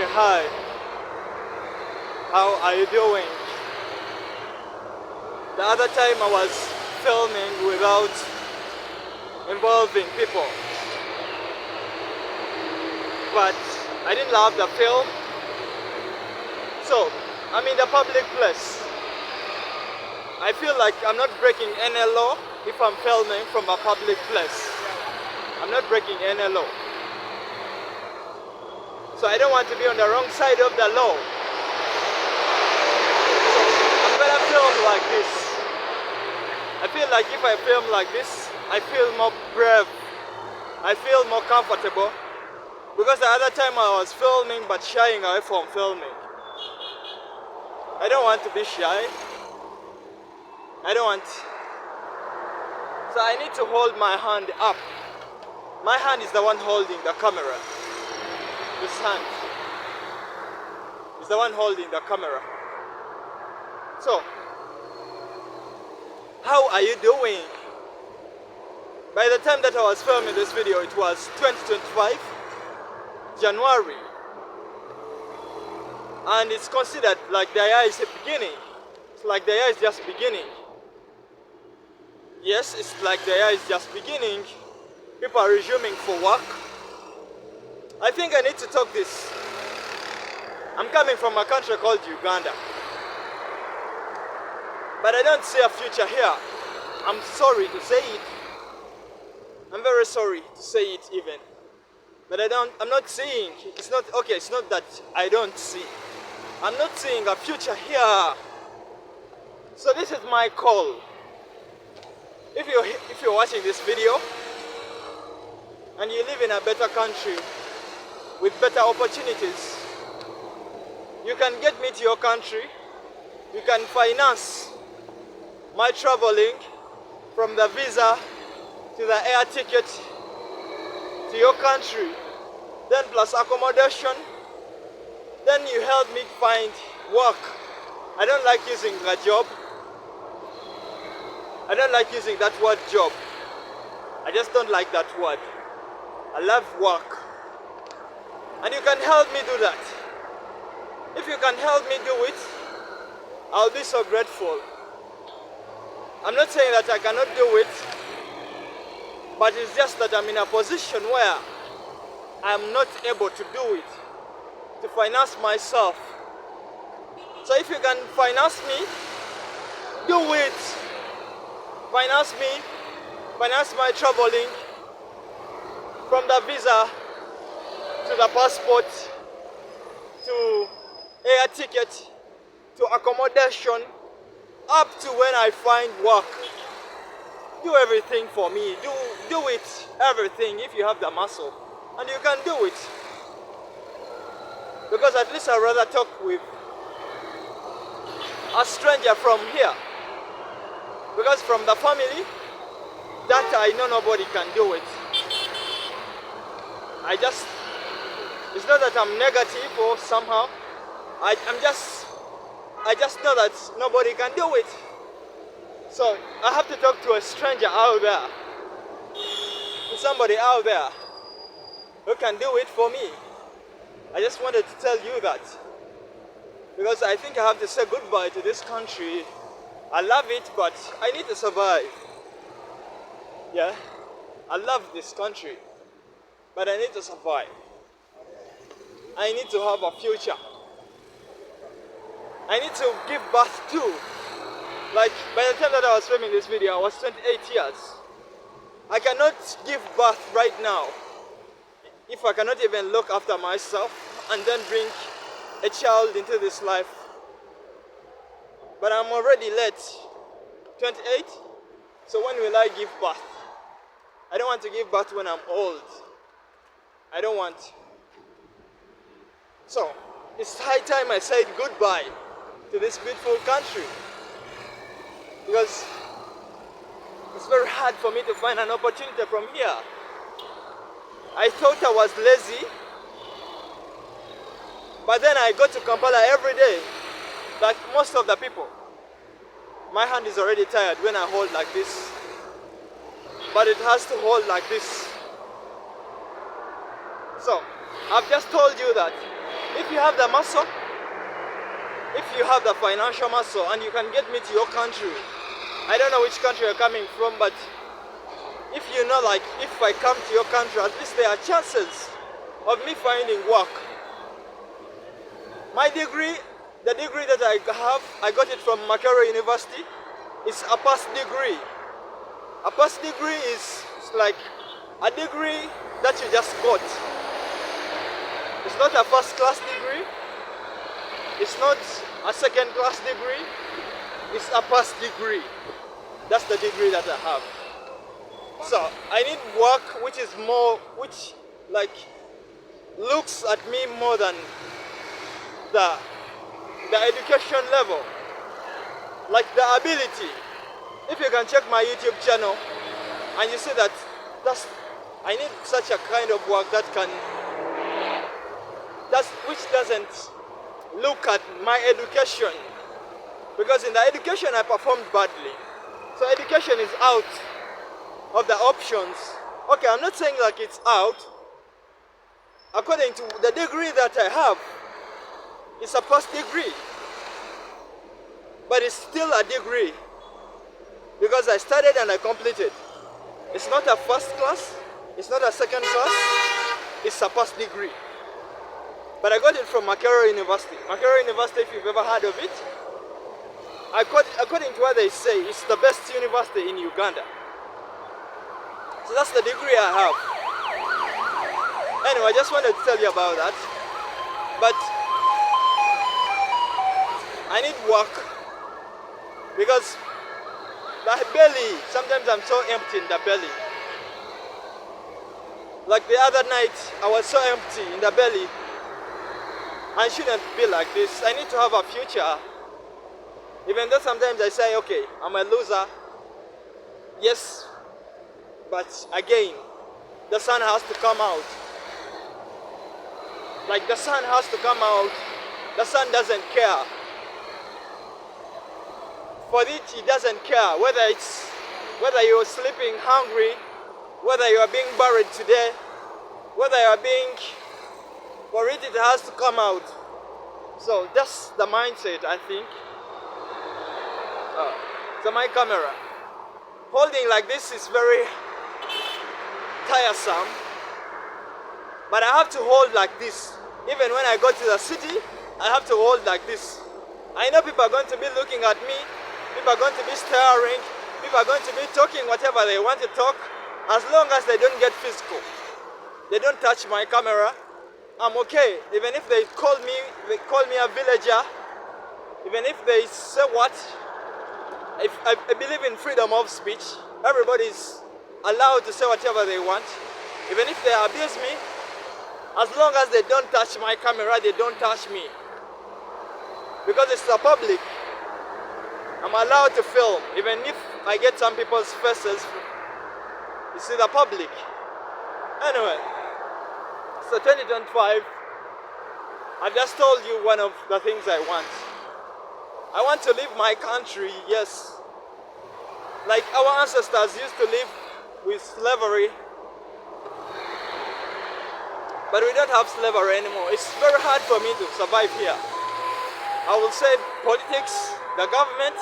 Okay, hi. How are you doing? The other time I was filming without involving people, but I didn't love the film. So, I'm in the public place. I feel like I'm not breaking any law if I'm filming from a public place. I'm not breaking any law. So I don't want to be on the wrong side of the law. I'm gonna film like this. I feel like if I film like this, I feel more brave. I feel more comfortable. Because the other time I was filming but shying away from filming. I don't want to be shy. I don't want. So I need to hold my hand up. My hand is the one holding the camera. This hand is the one holding the camera. So, how are you doing? By the time that I was filming this video, it was 2025, January. And it's considered like the year is beginning. It's like the year is just beginning. Yes, it's like the year is just beginning. People are resuming for work. I think I need to talk this. I'm coming from a country called Uganda. But I don't see a future here. I'm sorry to say it. I'm very sorry to say it even. But I'm not seeing, it's not that I don't see. I'm not seeing a future here. So this is my call. If you're watching this video and you live in a better country with better opportunities, you can get me to your country. You can finance my traveling from the visa to the air ticket to your country, then plus accommodation. Then you help me find work. I don't like using a job. I don't like using that word job. I just don't like that word. I love work. And you can help me do that. If you can help me do it, I'll be so grateful. I'm not saying that I cannot do it, but it's just that I'm in a position where I'm not able to do it, to finance myself. So if you can finance me, do it. Finance me, finance my traveling from the visa to the passport to air ticket to accommodation up to when I find work. Do everything for me. Do it, everything, if you have the muscle. And you can do it. Because at least I'd rather talk with a stranger from here. Because from the family, that I know nobody can do it. It's not that I'm negative or somehow. I just know that nobody can do it. So I have to talk to a stranger out there. To somebody out there who can do it for me. I just wanted to tell you that. Because I think I have to say goodbye to this country. I love it, but I need to survive. Yeah, I love this country, but I need to survive. I need to have a future. I need to give birth to. Like, by the time that I was filming this video, I was 28 years. I cannot give birth right now if I cannot even look after myself and then bring a child into this life. But I'm already late, 28, so when will I give birth? I don't want to give birth when I'm old. I don't want. So, it's high time I said goodbye to this beautiful country. Because it's very hard for me to find an opportunity from here. I thought I was lazy, but then I go to Kampala every day. Like most of the people. My hand is already tired when I hold like this. But it has to hold like this. So, I've just told you that If you have the muscle, if you have the financial muscle and you can get me to your country, I don't know which country you're coming from, but if you know, like, if I come to your country, at least there are chances of me finding work. My degree, the degree that I have, I got it from Makerere University. It's a past degree. A past degree is like a degree that you just got. It's not a first class degree. It's not a second class degree. It's a past degree. That's the degree that I have. So I need work which is more, which like looks at me more than the education level, like the ability. If you can check my YouTube channel and you see that I need such a kind of work that can, which doesn't look at my education, because in the education I performed badly. So education is out of the options. Okay, I'm not saying like it's out. According to the degree that I have, it's a past degree, but it's still a degree because I studied and I completed. It's not a first class, it's not a second class, it's a past degree. But I got it from Makerere University. Makerere University, if you've ever heard of it, according to what they say, it's the best university in Uganda. So that's the degree I have. Anyway, I just wanted to tell you about that. But I need work because the belly, sometimes I'm so empty in the belly. Like the other night, I was so empty in the belly. I shouldn't be like this. I need to have a future. Even though sometimes I say, okay, I'm a loser. Yes, but again, the sun has to come out. Like the sun has to come out. The sun doesn't care. For it, he doesn't care whether you're sleeping hungry, whether you are being buried today, whether you are being, for it has to come out. So that's the mindset, I think. So my camera, holding like this is very tiresome, but I have to hold like this. Even when I go to the city, I have to hold like this. I know people are going to be looking at me, people are going to be staring, people are going to be talking whatever they want to talk, as long as they don't get physical. They don't touch my camera, I'm okay. Even if they call me a villager, even if they say what, I believe in freedom of speech. Everybody's allowed to say whatever they want. Even if they abuse me, as long as they don't touch my camera, they don't touch me. Because it's the public. I'm allowed to film, even if I get some people's faces. It's the public. Anyway, so 2025, I just told you one of the things I want. I want to leave my country, yes. Like our ancestors used to live with slavery. But we don't have slavery anymore. It's very hard for me to survive here. I will say politics, the government.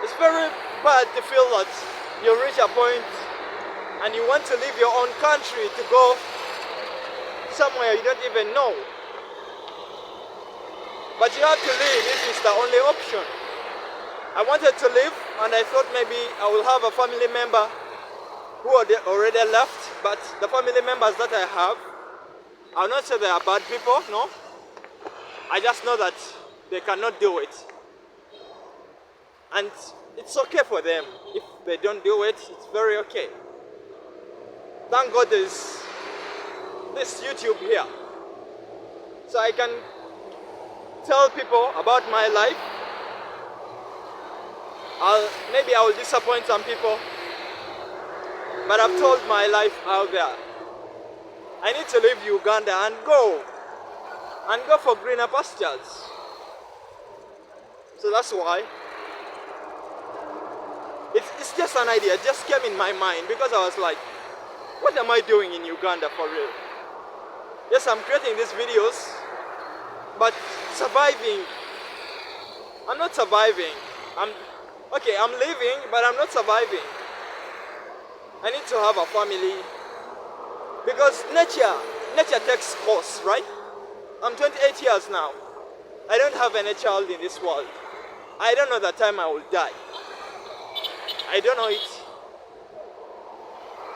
It's very bad to feel that you reach a point and you want to leave your own country to go somewhere you don't even know. But you have to leave if it's the only option. I wanted to leave and I thought maybe I will have a family member who already left, but the family members that I have, I'll not say they are bad people, no. I just know that they cannot do it. And it's okay for them. If they don't do it, it's very okay. Thank God there's this YouTube here. So I can tell people about my life. Maybe I will disappoint some people, but I've told my life out there. I need to leave Uganda and go for greener pastures. So that's why. It's just an idea, it just came in my mind because I was like, what am I doing in Uganda for real? Yes, I'm creating these videos, but surviving. I'm not surviving. I'm living, but I'm not surviving. I need to have a family because nature takes course, right? I'm 28 years now. I don't have any child in this world. I don't know the time I will die. I don't know it.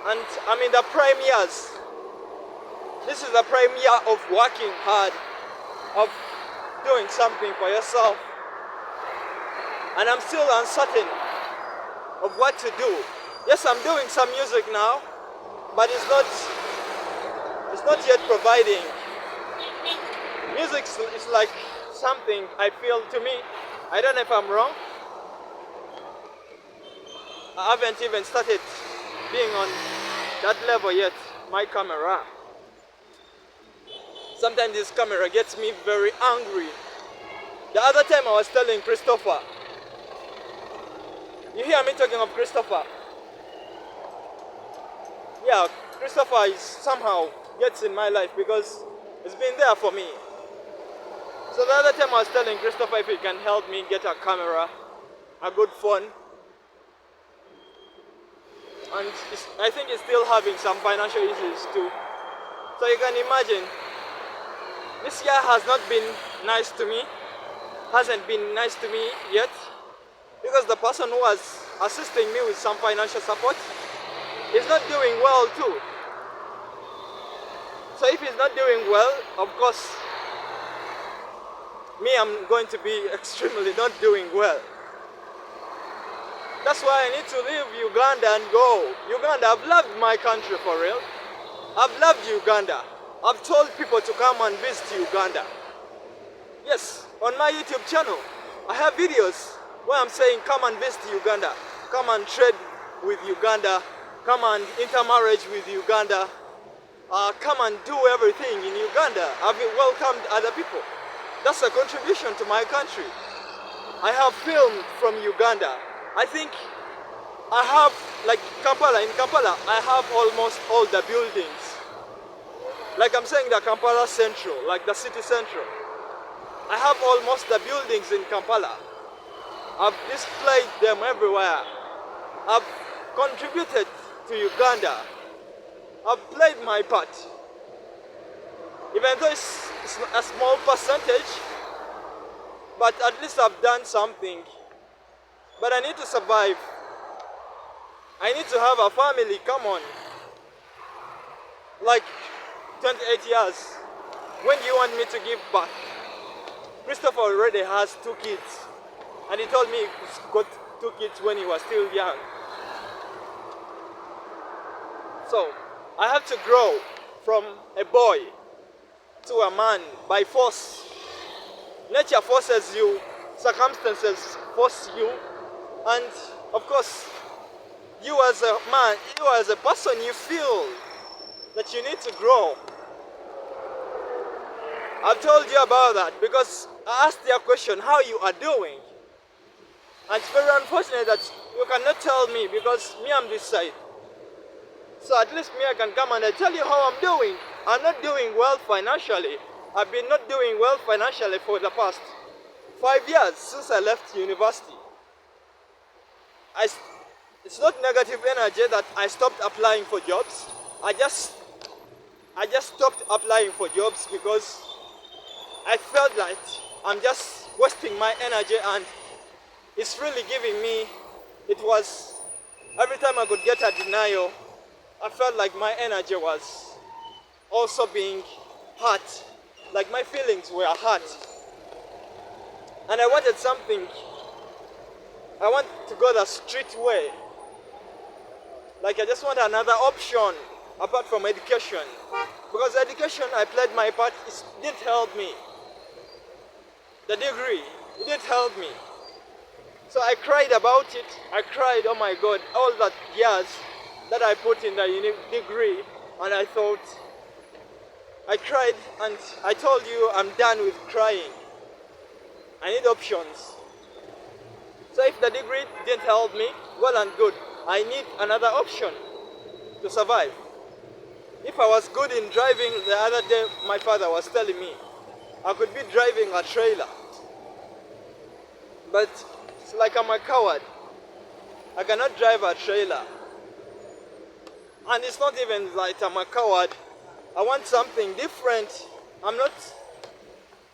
And I'm in the prime years. This is the prime year of working hard, of doing something for yourself. And I'm still uncertain of what to do. Yes, I'm doing some music now, but it's not yet providing. Music is like something I feel to me. I don't know if I'm wrong. I haven't even started being on that level yet. My camera. Sometimes this camera gets me very angry. The other time I was telling Christopher. You hear me talking of Christopher? Yeah, Christopher is somehow gets in my life because it's been there for me. So the other time I was telling Christopher if he can help me get a camera, a good phone. And I think he's still having some financial issues too. So you can imagine, this year has not been nice to me, hasn't been nice to me yet, because the person who was assisting me with some financial support is not doing well too. So if he's not doing well, of course, me, I'm going to be extremely not doing well. That's why I need to leave Uganda and go. Uganda, I've loved my country for real. I've loved Uganda. I've told people to come and visit Uganda. Yes, on my YouTube channel, I have videos where I'm saying come and visit Uganda. Come and trade with Uganda. Come and intermarriage with Uganda. Come and do everything in Uganda. I've welcomed other people. That's a contribution to my country. I have filmed from Uganda. I think I have, like Kampala, in Kampala, I have almost all the buildings. Like I'm saying the Kampala Central, like the city central. I have almost the buildings in Kampala. I've displayed them everywhere. I've contributed to Uganda. I've played my part. Even though it's a small percentage, but at least I've done something. But I need to survive. I need to have a family, come on. Like 28 years. When do you want me to give back? Christopher already has 2 kids. And he told me he got 2 kids when he was still young. So, I have to grow from a boy to a man by force. Nature forces you, circumstances force you, and of course, you as a man, you as a person, you feel that you need to grow. I've told you about that because I asked you a question, how you are doing. And it's very unfortunate that you cannot tell me because me, I'm this side. So at least me, I can come and I tell you how I'm doing. I'm not doing well financially. I've been not doing well financially for the past 5 years since I left university. It's not negative energy that I stopped applying for jobs. I just stopped applying for jobs because I felt like I'm just wasting my energy, and it's really giving me, it was, every time I could get a denial, I felt like my energy was also being hurt, like my feelings were hurt. And I wanted something, I want to go the street way. Like I just want another option apart from education. Because education, I played my part, it didn't help me. The degree, it didn't help me. So I cried about it. I cried, oh my God, all that years that I put in the degree, and I thought, I cried and I told you I'm done with crying. I need options. So if the degree didn't help me, well and good. I need another option to survive. If I was good in driving, the other day my father was telling me I could be driving a trailer. But it's like I'm a coward. I cannot drive a trailer. And it's not even like I'm a coward. I want something different. I'm not...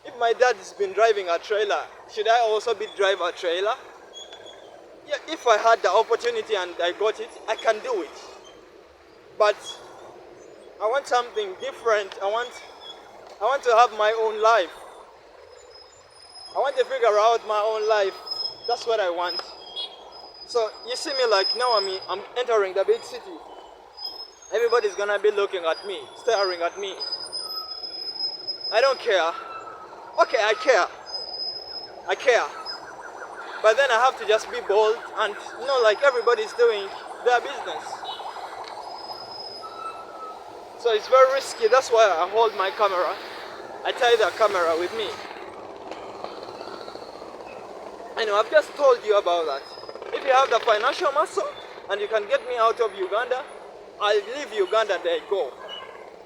If my dad has been driving a trailer, should I also be drive a trailer? Yeah, if I had the opportunity and I got it, I can do it. But I want something different. I want to have my own life. I want to figure out my own life. That's what I want. So you see me like now I'm entering the big city. Everybody's gonna be looking at me, staring at me. I don't care. Okay, I care. I care. But then I have to just be bold and like everybody's doing their business. So it's very risky. That's why I hold my camera. I tie the camera with me. Anyway, I've just told you about that. If you have the financial muscle and you can get me out of Uganda, I'll leave Uganda, there you go.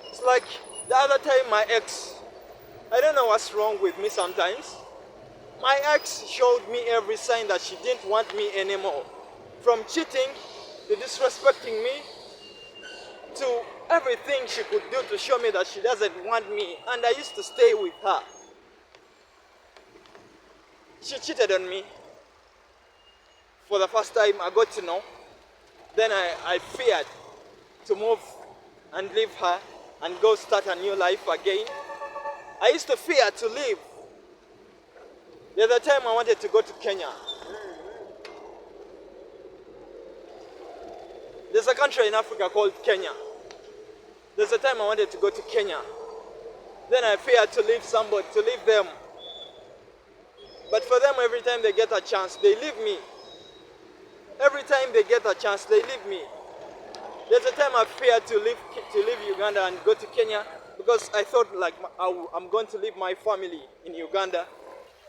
It's like the other time my ex, I don't know what's wrong with me sometimes. My ex showed me every sign that she didn't want me anymore. From cheating to disrespecting me to everything she could do to show me that she doesn't want me. And I used to stay with her. She cheated on me. For the first time I got to know. Then I feared to move and leave her and go start a new life again. I used to fear to leave. The other time I wanted to go to Kenya. There's a country in Africa called Kenya. There's a time I wanted to go to Kenya. Then I feared to leave somebody, to leave them. But for them, every time they get a chance, they leave me. Every time they get a chance, they leave me. There's a time I feared to leave Uganda and go to Kenya because I thought like I'm going to leave my family in Uganda.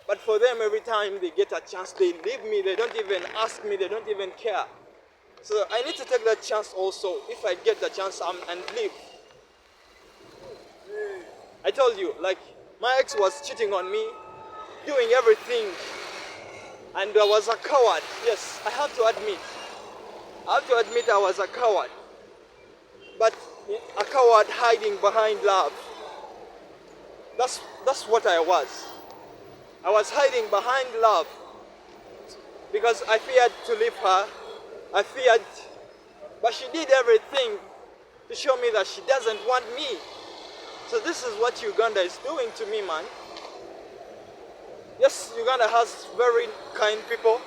But for them, every time they get a chance, they leave me. They don't even ask me. They don't even care. So I need to take that chance also. If I get the chance and leave. I told you, like, my ex was cheating on me, doing everything. And I was a coward. Yes, I have to admit. I was a coward. But a coward hiding behind love. That's what I was. I was hiding behind love because I feared to leave her. I feared, but she did everything to show me that she doesn't want me. So this is what Uganda is doing to me, man. Yes, Uganda has very kind people.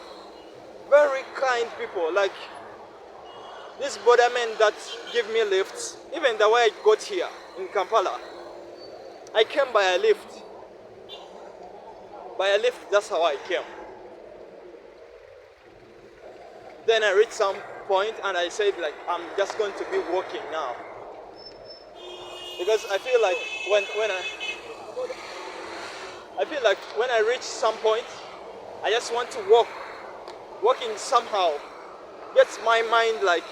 Very kind people, like these bordermen that give me lifts. Even the way I got here in Kampala, I came by a lift. By a lift, that's how I came. Then I reached some point and I said like, I'm just going to be walking now. Because I feel like when I reach some point, I just want to walk. Walking somehow gets my mind like,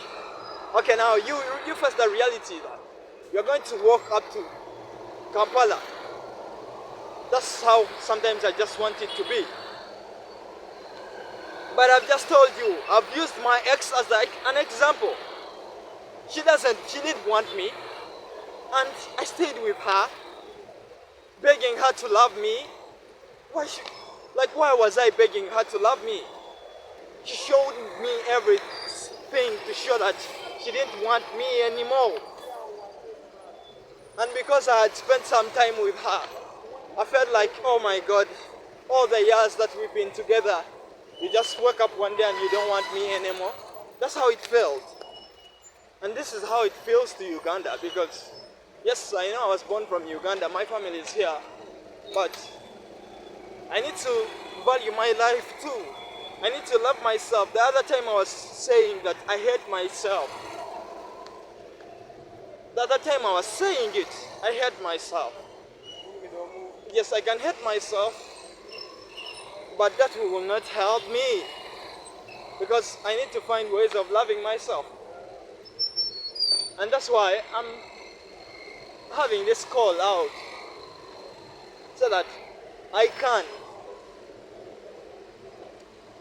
okay, now you face the reality that you're going to walk up to Kampala. That's how sometimes I just want it to be. But I've just told you, I've used my ex as like an example. She didn't want me. And I stayed with her, begging her to love me. Why was I begging her to love me? She showed me everything to show that she didn't want me anymore. And because I had spent some time with her, I felt like, oh my God, all the years that we've been together, you just wake up one day and you don't want me anymore. That's how it felt. And this is how it feels to Uganda because, yes, I know I was born from Uganda, my family is here, but I need to value my life too. I need to love myself. The other time I was saying that I hate myself. The other time I was saying it, I hate myself. Yes, I can hate myself, but that will not help me because I need to find ways of loving myself. And that's why having this call out so that I can.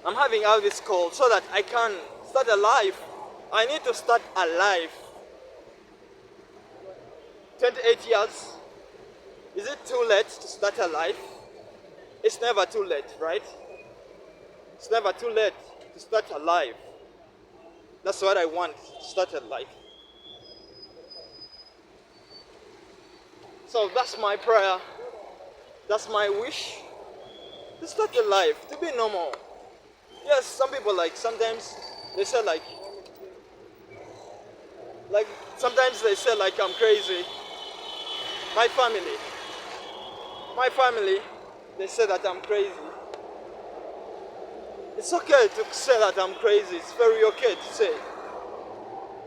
I'm having out this call so that I can start a life. I need to start a life. 28 years. Is it too late to start a life? It's never too late, right? It's never too late to start a life. That's what I want, to start a life. So that's my prayer. That's my wish. To start a life, to be normal. Yes, some people sometimes they say sometimes they say I'm crazy. My family, they say that I'm crazy. It's okay to say that I'm crazy. It's very okay to say.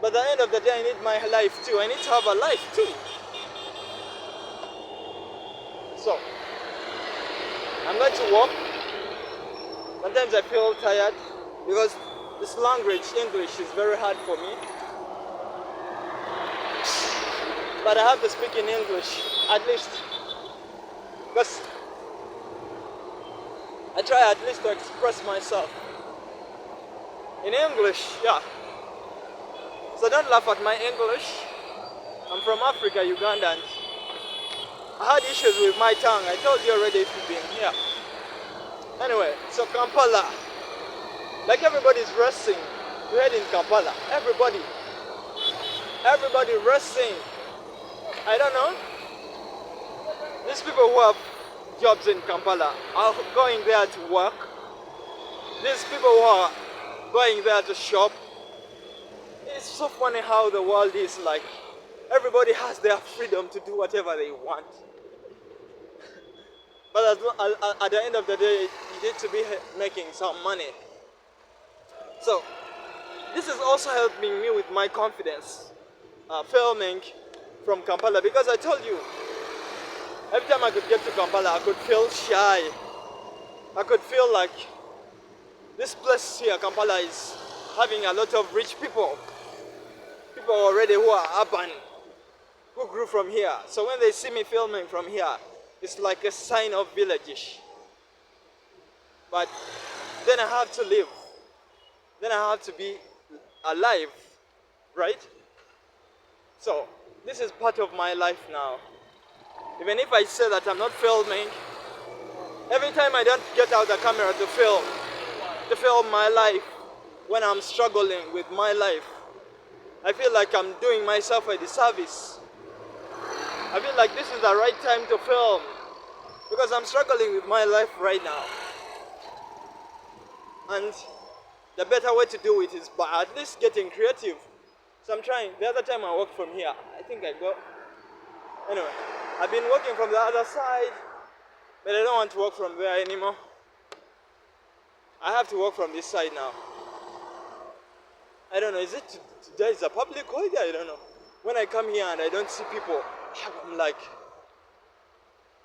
But at the end of the day, I need my life too. I need to have a life too. So, I'm going to walk. Sometimes I feel tired because this language, English, is very hard for me. But I have to speak in English, at least. Because I try at least to express myself in English, yeah. So don't laugh at my English. I'm from Africa, Uganda, and I had issues with my tongue. I told you already if you've been here. Anyway, so Kampala. Like everybody's resting. We're heading Kampala. Everybody resting. I don't know. These people who have jobs in Kampala are going there to work. These people who are going there to shop. It's so funny how the world is like. Everybody has their freedom to do whatever they want. But at the end of the day, you need to be making some money. So, this is also helping me with my confidence. Filming from Kampala, because I told you, every time I could get to Kampala, I could feel shy. I could feel like this place here, Kampala, is having a lot of rich people. People already who are urban, who grew from here. So when they see me filming from here, it's like a sign of village-ish. But then I have to live. Then I have to be alive, right? So this is part of my life now. Even if I say that I'm not filming, every time I don't get out the camera to film my life, when I'm struggling with my life, I feel like I'm doing myself a disservice. I feel like this is the right time to film because I'm struggling with my life right now. And the better way to do it is by at least getting creative. So I'm trying. The other time I walked from here, I think I got... Anyway, I've been walking from the other side, but I don't want to walk from there anymore. I have to walk from this side now. I don't know, is it today is a public holiday? I don't know. When I come here and I don't see people, I'm like,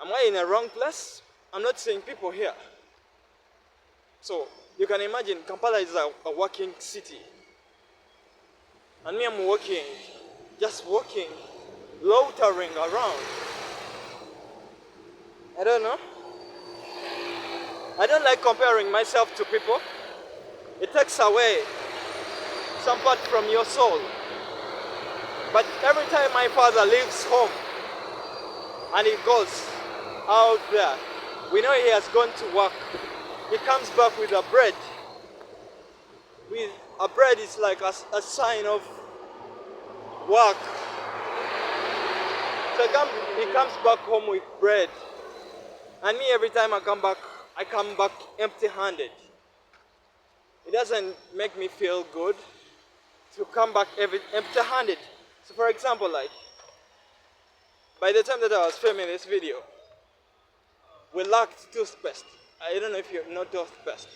am I in a wrong place? I'm not seeing people here. So you can imagine Kampala is a working city. And me, I'm walking, just walking, loitering around. I don't know. I don't like comparing myself to people. It takes away some part from your soul. But every time my father leaves home and he goes out there, we know he has gone to work. He comes back with a bread. A bread is like a sign of work. So he comes back home with bread. And me, every time I come back empty-handed. It doesn't make me feel good to come back empty-handed. So for example, like, by the time that I was filming this video, we lacked toothpaste. I don't know if you know toothpaste.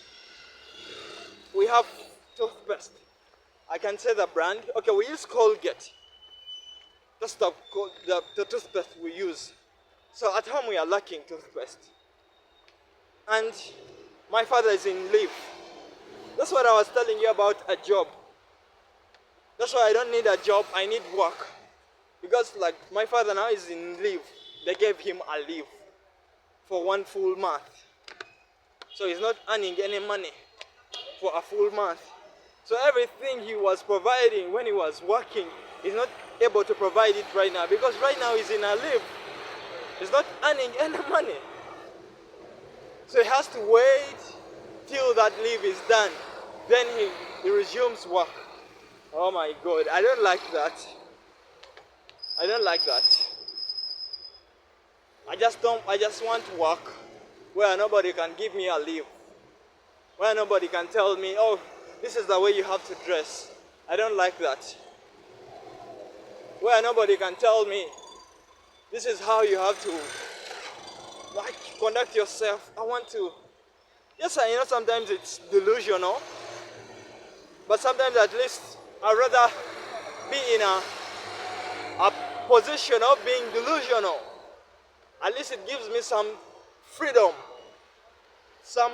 We have toothpaste. I can say the brand. Okay, we use Colgate. That's the toothpaste we use. So at home we are lacking toothpaste. And my father is in leave. That's what I was telling you about a job. That's why I don't need a job, I need work. Because like my father now is in leave. They gave him a leave for 1 full month. So he's not earning any money for a full month. So everything he was providing when he was working, he's not able to provide it right now because right now he's in a leave. He's not earning any money. So he has to wait till that leave is done. Then he resumes work. Oh my God, I don't like that. I don't like that. I just want work where nobody can give me a leave. Where nobody can tell me, oh, this is the way you have to dress. I don't like that. Where nobody can tell me, this is how you have to like conduct yourself. I want to. Yes, I know sometimes it's delusional, but sometimes at least I'd rather be in a position of being delusional. At least it gives me some freedom, some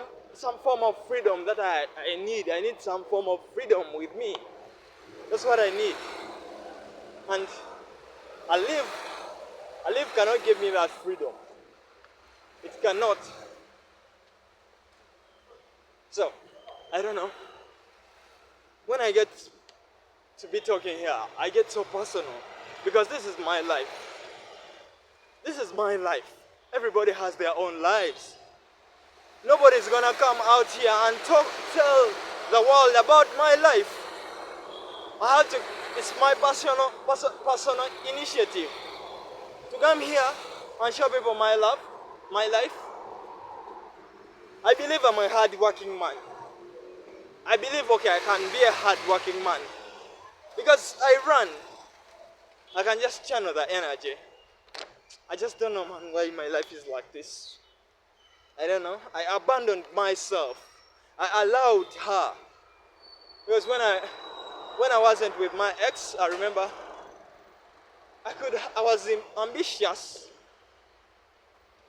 form of freedom that I need. I need some form of freedom with me. That's what I need. And a leave cannot give me that freedom. It cannot. So, I don't know. When I get to be talking here, I get so personal because this is my life. This is my life. Everybody has their own lives. Nobody's gonna come out here and tell the world about my life. I have to. It's my personal initiative to come here and show people my life. I believe I'm a hard-working man. I believe, okay, I can be a hard-working man because I run. I can just channel the energy. I just don't know, man, why my life is like this. I don't know. I abandoned myself. I allowed her. Because when I wasn't with my ex, I remember I was ambitious.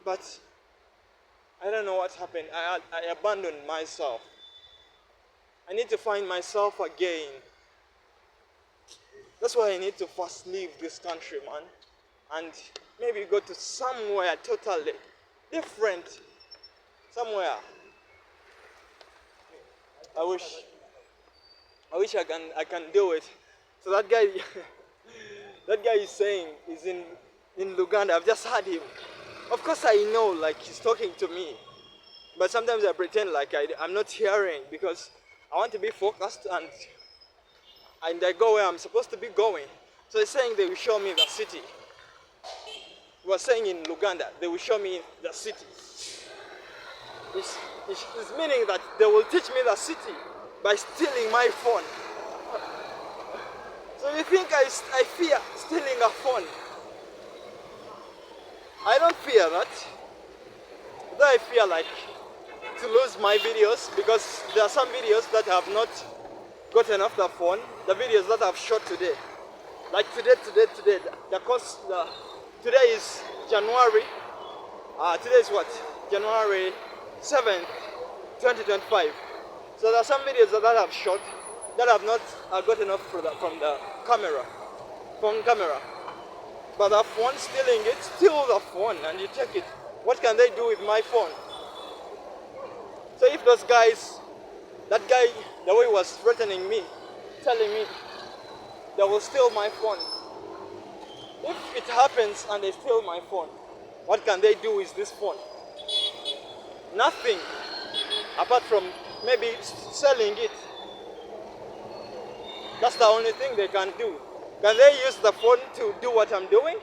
But I don't know what happened. I abandoned myself. I need to find myself again. That's why I need to first leave this country, man. And maybe go to somewhere totally different. Somewhere. I wish I can do it. So that guy that guy is saying is in Uganda. I've just heard him. Of course I know like he's talking to me. But sometimes I pretend like I'm not hearing because I want to be focused and I go where I'm supposed to be going. So he's saying they will show me the city. He was saying in Uganda, they will show me the city. It's meaning that they will teach me the city by stealing my phone. So you think I fear stealing a phone? I don't fear that. Though I fear like to lose my videos because there are some videos that have not gotten off the phone. The videos that I've shot today. Like today, today is January. Today is what? January 7th, 2025. So there are some videos that I've shot that have not gotten off from the camera. But the phone stealing it, steal the phone and you take it. What can they do with my phone? So if those guys, that guy, the way he was threatening me, telling me they will steal my phone. If it happens and they steal my phone, what can they do with this phone? Nothing, apart from maybe selling it. That's the only thing they can do. Can they use the phone to do what I'm doing?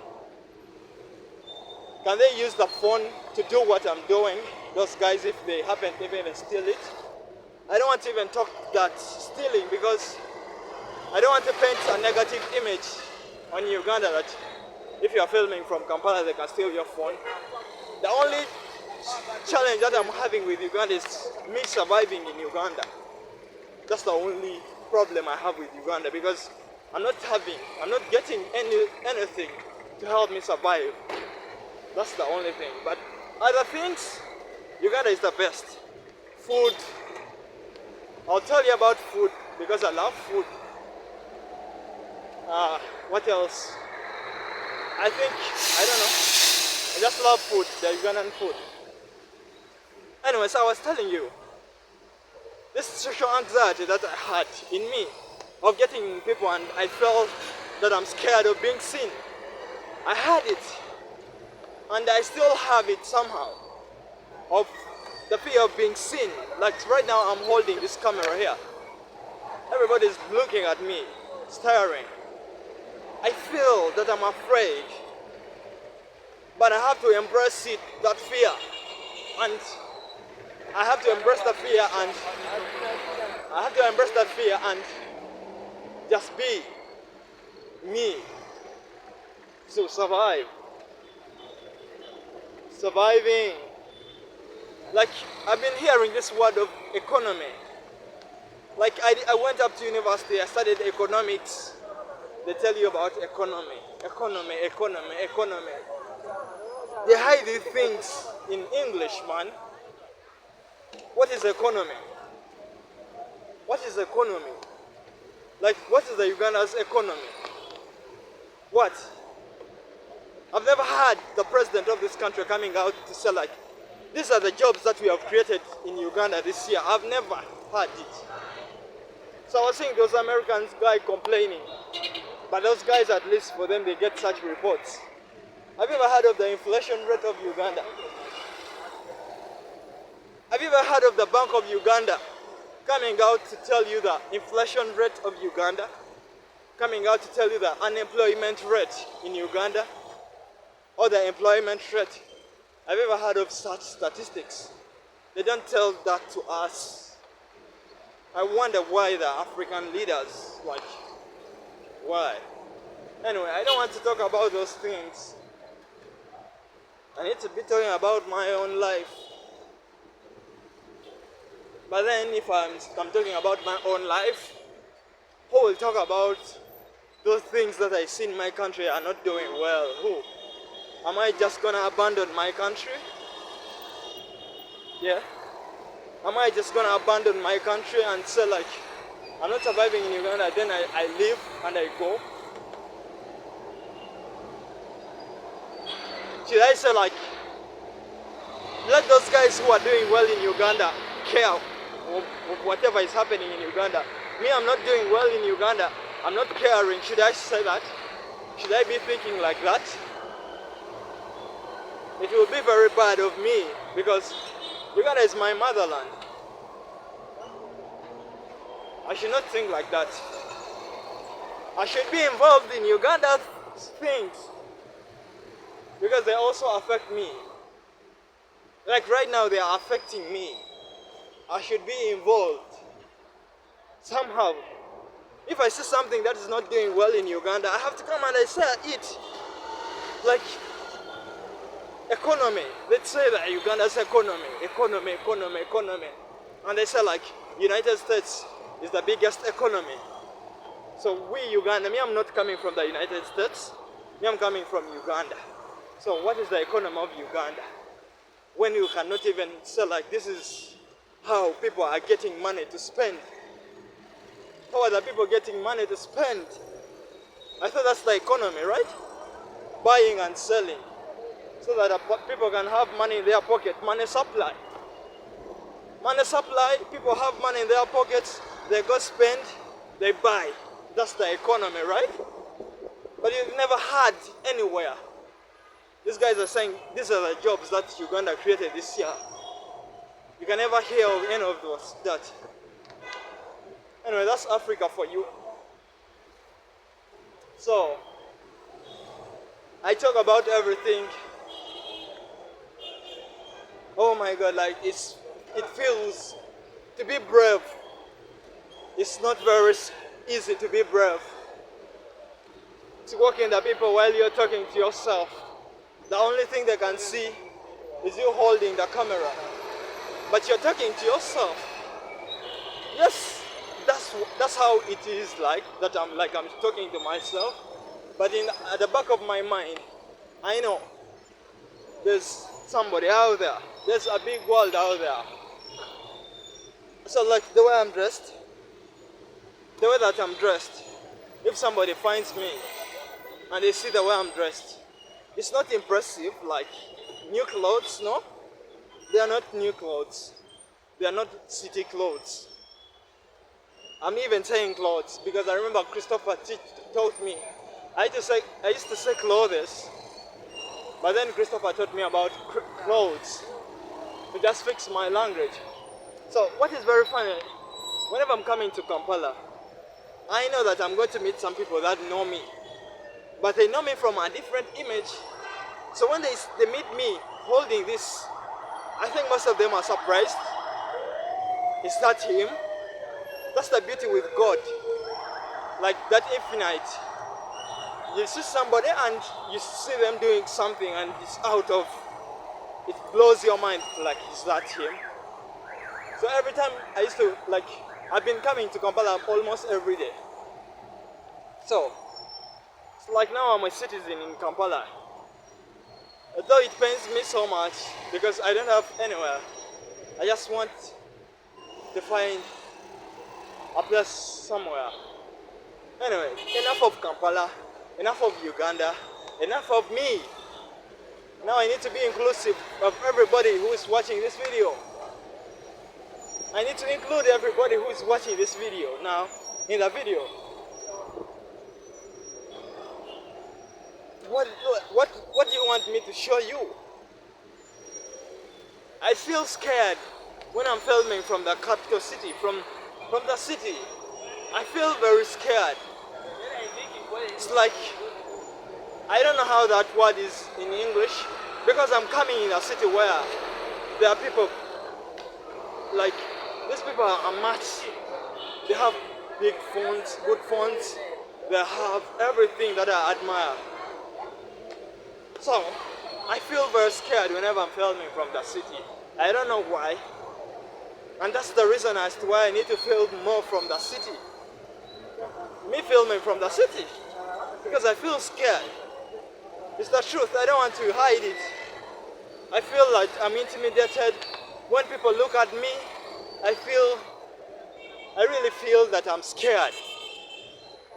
Can they use the phone to do what I'm doing? Those guys, if they happen to even steal it. I don't want to even talk that stealing because I don't want to paint a negative image on Uganda that if you are filming from Kampala, they can steal your phone. The only challenge that I'm having with Uganda is me surviving in Uganda. That's the only problem I have with Uganda because I'm not getting anything to help me survive. That's the only thing. But other things, Uganda is the best. Food. I'll tell you about food because I love food. What else? I think, I don't know. I just love food, the Ugandan food. Anyway, so I was telling you, this social anxiety that I had in me of getting people, and I felt that I'm scared of being seen. I had it, and I still have it somehow, of the fear of being seen. Like right now I'm holding this camera here. Everybody's looking at me, staring. I feel that I'm afraid, but I have to embrace it, that fear. And I have to embrace the fear, and I have to embrace that fear and just be me. So survive. Surviving. Like, I've been hearing this word of economy. Like, I went up to university, I studied economics. They tell you about economy. Economy, economy, economy. They hide these things in English, man. What is economy? What is economy? Like, what is the Uganda's economy? What? I've never had the president of this country coming out to say like, these are the jobs that we have created in Uganda this year. I've never heard it. So I was seeing those Americans guy complaining. But those guys, at least for them, they get such reports. Have you ever heard of the inflation rate of Uganda? Have you ever heard of the Bank of Uganda coming out to tell you the inflation rate of Uganda? Coming out to tell you the unemployment rate in Uganda? Or the employment rate? Have you ever heard of such statistics? They don't tell that to us. I wonder why the African leaders, like, why? Anyway, I don't want to talk about those things. I need to be talking about my own life. But then if I'm talking about my own life, who will talk about those things that I see in my country are not doing well? Who? Am I just gonna abandon my country? Yeah? Am I just gonna abandon my country and say like, I'm not surviving in Uganda, then I leave and I go? Should I say like, let those guys who are doing well in Uganda care of whatever is happening in Uganda? Me, I'm not doing well in Uganda. I'm not caring. Should I say that? Should I be thinking like that? It will be very bad of me because Uganda is my motherland. I should not think like that. I should be involved in Uganda's things because they also affect me. Like right now they are affecting me. I should be involved somehow. If I see something that is not doing well in Uganda, I have to come and I say it. Like economy. Let's say that Uganda's economy. And they say like United States is the biggest economy. So we Uganda, me I'm not coming from the United States. Me I'm coming from Uganda. So what is the economy of Uganda? When you cannot even say like this is how people are getting money to spend. How are the people getting money to spend? I thought that's the economy, right? Buying and selling. So that people can have money in their pocket. Money supply. Money supply, people have money in their pockets, they go spend, they buy. That's the economy, right? But you've never had anywhere. These guys are saying these are the jobs that Uganda created this year. You can never hear of any of those, that. Anyway, that's Africa for you. So, I talk about everything. Oh my God, like it feels to be brave. It's not very easy to be brave. To walk in the people while you're talking to yourself. The only thing they can see is you holding the camera. But you're talking to yourself. Yes, that's how it is like, that I'm talking to myself. But at the back of my mind, I know there's somebody out there. There's a big world out there. So like the way I'm dressed, if somebody finds me and they see the way I'm dressed, It's not impressive like new clothes, no? They are not new clothes. They are not city clothes. I'm even saying clothes because I remember Christopher taught me. I used to say clothes, but then Christopher taught me about clothes to just fix my language. So what is very funny, whenever I'm coming to Kampala, I know that I'm going to meet some people that know me, but they know me from a different image. So when they meet me holding this, I think most of them are surprised. Is that him? That's the beauty with God. Like that infinite. You see somebody and you see them doing something and it's out of, it blows your mind like, is that him? So every time I used to, like, I've been coming to Kampala almost every day. So, it's like now I'm a citizen in Kampala. Although it pains me so much because I don't have anywhere. I just want to find a place somewhere. Anyway, enough of Kampala, enough of Uganda, enough of me. Now I need to be inclusive of everybody who is watching this video. I need to include everybody who is watching this video now in the video. What do you want me to show you? I feel scared when I'm filming from the capital city, from the city. I feel very scared. It's like, I don't know how that word is in English, because I'm coming in a city where there are people, like, these people are much, they have big phones, good phones, they have everything that I admire. So, I feel very scared whenever I'm filming from the city. I don't know why. And that's the reason as to why I need to film more from the city. Me filming from the city. Because I feel scared. It's the truth, I don't want to hide it. I feel like I'm intimidated. When people look at me, I really feel that I'm scared.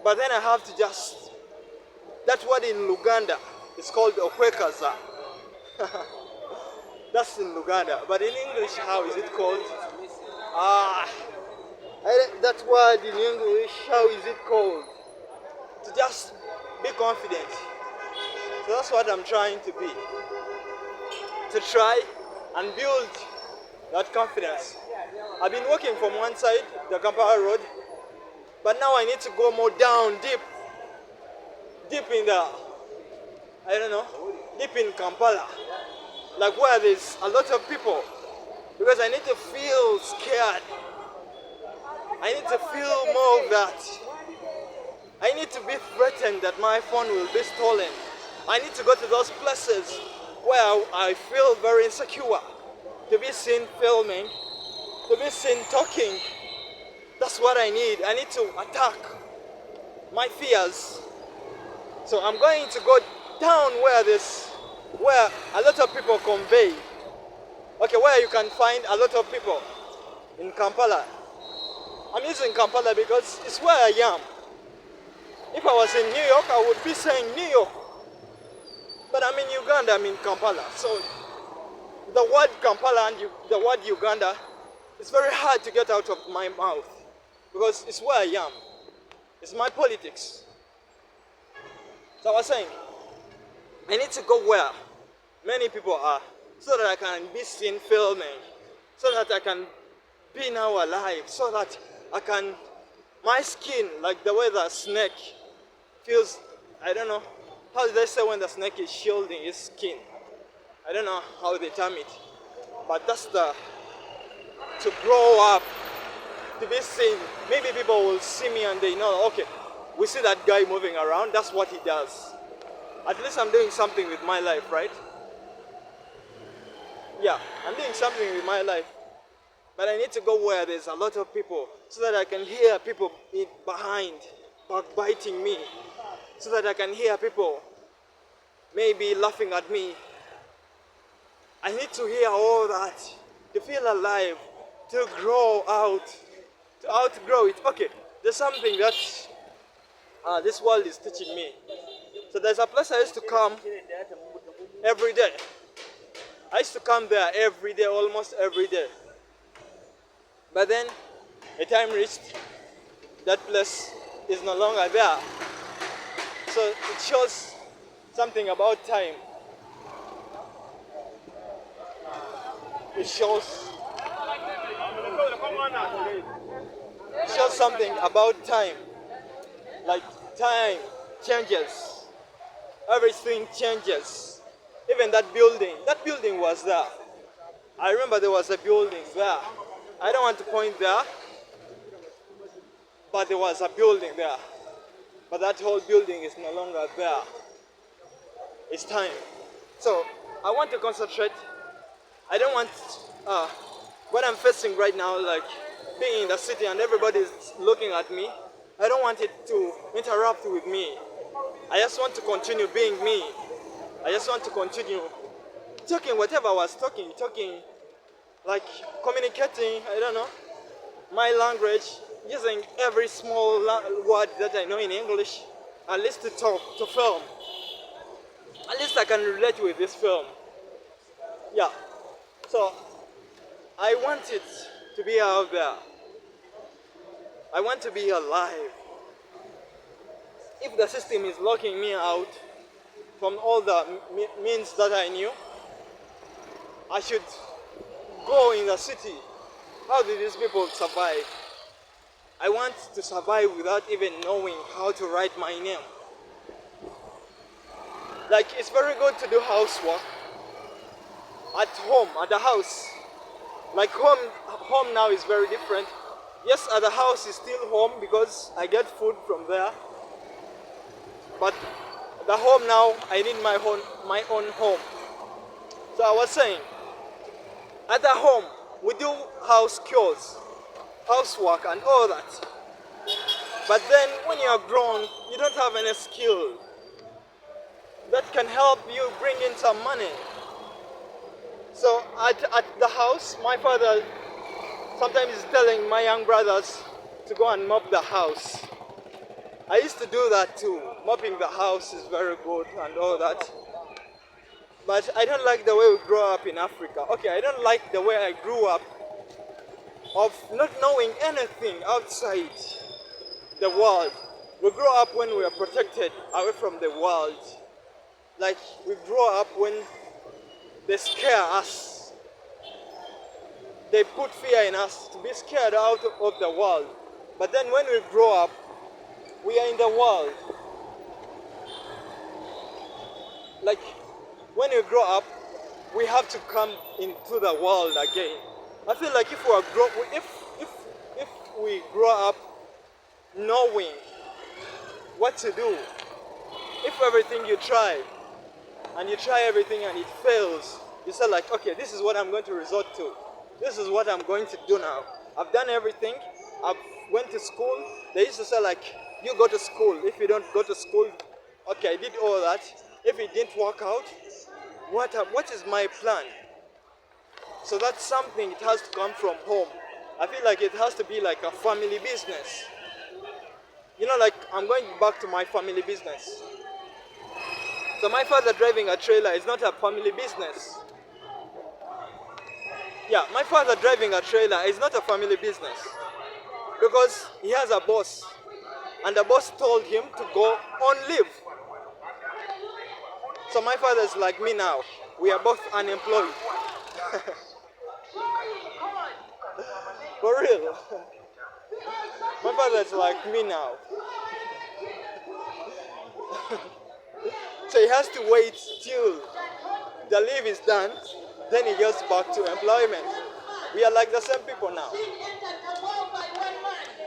But then I have to just, that word in Uganda, it's called okwekaza. That's in Uganda. But in English, how is it called? That word in English, how is it called? To just be confident. So that's what I'm trying to be. To try and build that confidence. I've been walking from one side, the Kampala road, but now I need to go more down, deep in the, I don't know, deep in Kampala, like where there's a lot of people, because I need to feel scared. I need to feel more of that. I need to be threatened that my phone will be stolen. I need to go to those places where I feel very insecure, to be seen filming, to be seen talking. That's what I need. I need to attack my fears. So I'm going to go down where a lot of people convey. Okay, where you can find a lot of people in Kampala. I'm using Kampala because it's where I am. If I was in New York, I would be saying New York. But I'm in Uganda, I'm in Kampala. So the word Kampala and the word Uganda, it's very hard to get out of my mouth because it's where I am. It's my politics. So I was saying, I need to go where many people are so that I can be seen filming, so that I can be now alive, so that I can, my skin, like the way the snake feels, I don't know, how do they say when the snake is shielding its skin? I don't know how they term it, but that's to grow up, to be seen. Maybe people will see me and they know, okay, we see that guy moving around, that's what he does. At least I'm doing something with my life, right? Yeah, I'm doing something with my life. But I need to go where there's a lot of people so that I can hear people behind backbiting me. So that I can hear people maybe laughing at me. I need to hear all that, to feel alive, to grow out, to outgrow it. Okay, there's something that this world is teaching me. So there's a place I used to come every day. I used to come there every day, almost every day. But then a time reached, that place is no longer there. So it shows something about time. It shows something about time. Like time changes. Everything changes. Even that building was there. I remember there was a building there. I don't want to point there, but there was a building there. But that whole building is no longer there. It's time. So I want to concentrate. I don't want what I'm facing right now, like being in the city and everybody's looking at me. I don't want it to interrupt with me. I just want to continue being me. I just want to continue talking whatever I was talking, like communicating, I don't know, my language, using every small word that I know in English, at least to talk, to film. At least I can relate with this film. Yeah. So I want it to be out there. I want to be alive. If the system is locking me out from all the means that I knew, I should go in the city. How did these people survive? I want to survive without even knowing how to write my name. Like, it's very good to do housework at home, at the house. Like home now is very different. Yes, at the house is still home because I get food from there. But the home now, I need my own home. So I was saying, at the home, we do house chores, housework and all that. But then when you are grown, you don't have any skill that can help you bring in some money. So at the house, my father sometimes is telling my young brothers to go and mop the house. I used to do that too. Mopping the house is very good and all that. But I don't like the way we grow up in Africa. Okay, I don't like the way I grew up of not knowing anything outside the world. We grow up when we are protected away from the world. Like, we grow up when they scare us. They put fear in us to be scared out of the world. But then when we grow up, we are in the world. Like, when we grow up, we have to come into the world again. I feel like if we grow up knowing what to do, if everything you try, and you try everything and it fails, you say like, okay, this is what I'm going to resort to. This is what I'm going to do now. I've done everything. I've went to school. They used to say like, you go to school. If you don't go to school, okay, I did all that. If it didn't work out, what is my plan? So that's something, it has to come from home. I feel like it has to be like a family business. You know, like I'm going back to my family business. So my father driving a trailer is not a family business. Yeah, my father driving a trailer is not a family business. Because he has a boss. And the boss told him to go on leave. So my father is like me now. We are both unemployed. For real. My father is like me now. So he has to wait till the leave is done, then he goes back to employment. We are like the same people now.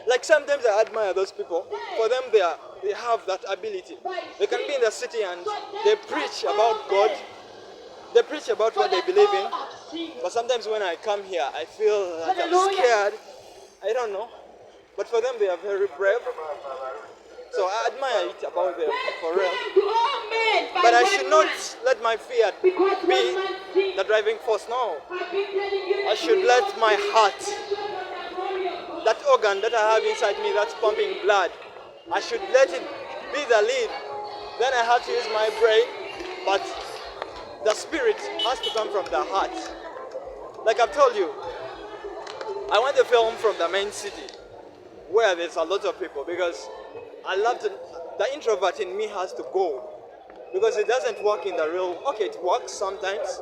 Like sometimes I admire those people. For them, they have that ability. They can be in the city and they preach about God. They preach about what they believe in. But sometimes when I come here, I feel like I'm scared. I don't know. But for them, they are very brave. So I admire it about them, for real. But I should not let my fear be the driving force, no. I should let my heart, that organ that I have inside me that's pumping blood, I should let it be the lead. Then I have to use my brain, but the spirit has to come from the heart. Like I've told you, I want to film from the main city where there's a lot of people because I love to. The introvert in me has to go because it doesn't work in the real. Okay, it works sometimes,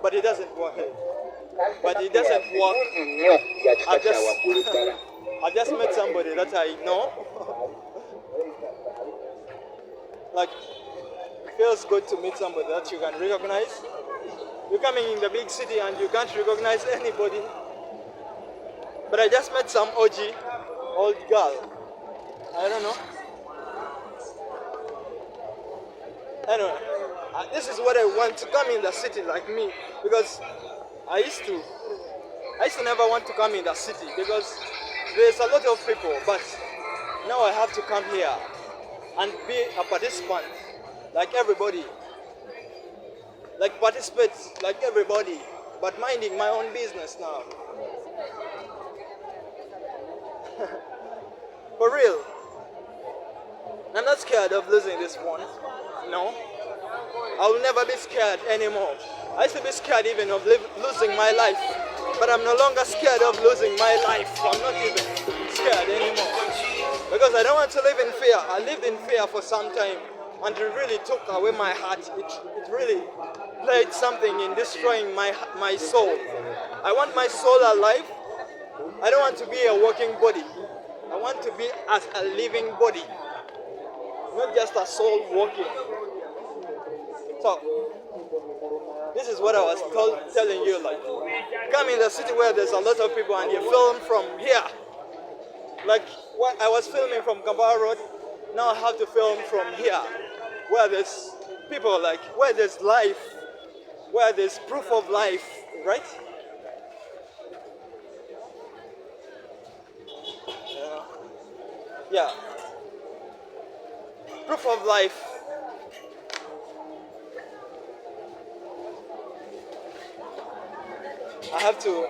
but it doesn't work. But it doesn't work. I just met somebody that I know. Like, it feels good to meet somebody that you can recognize. You're coming in the big city and you can't recognize anybody. But I just met some OG, old girl. I don't know. Anyway, this is what I want to come in the city like me because I used to never want to come in the city because there's a lot of people, but now I have to come here and be a participant like everybody. Like participate like everybody, but minding my own business now. For real. I'm not scared of losing this one. No. I will never be scared anymore. I used to be scared even of losing my life. But I'm no longer scared of losing my life. I'm not even scared anymore. Because I don't want to live in fear. I lived in fear for some time. And it really took away my heart. It really played something in destroying my soul. I want my soul alive. I don't want to be a walking body. I want to be as a living body. Not just a soul walking. So, this is what I was telling you, like, come in the city where there's a lot of people and you film from here. Like, what I was filming from Kampala Road, now I have to film from here, where there's people, like, where there's life, where there's proof of life, right? Yeah. Proof of life. I have to.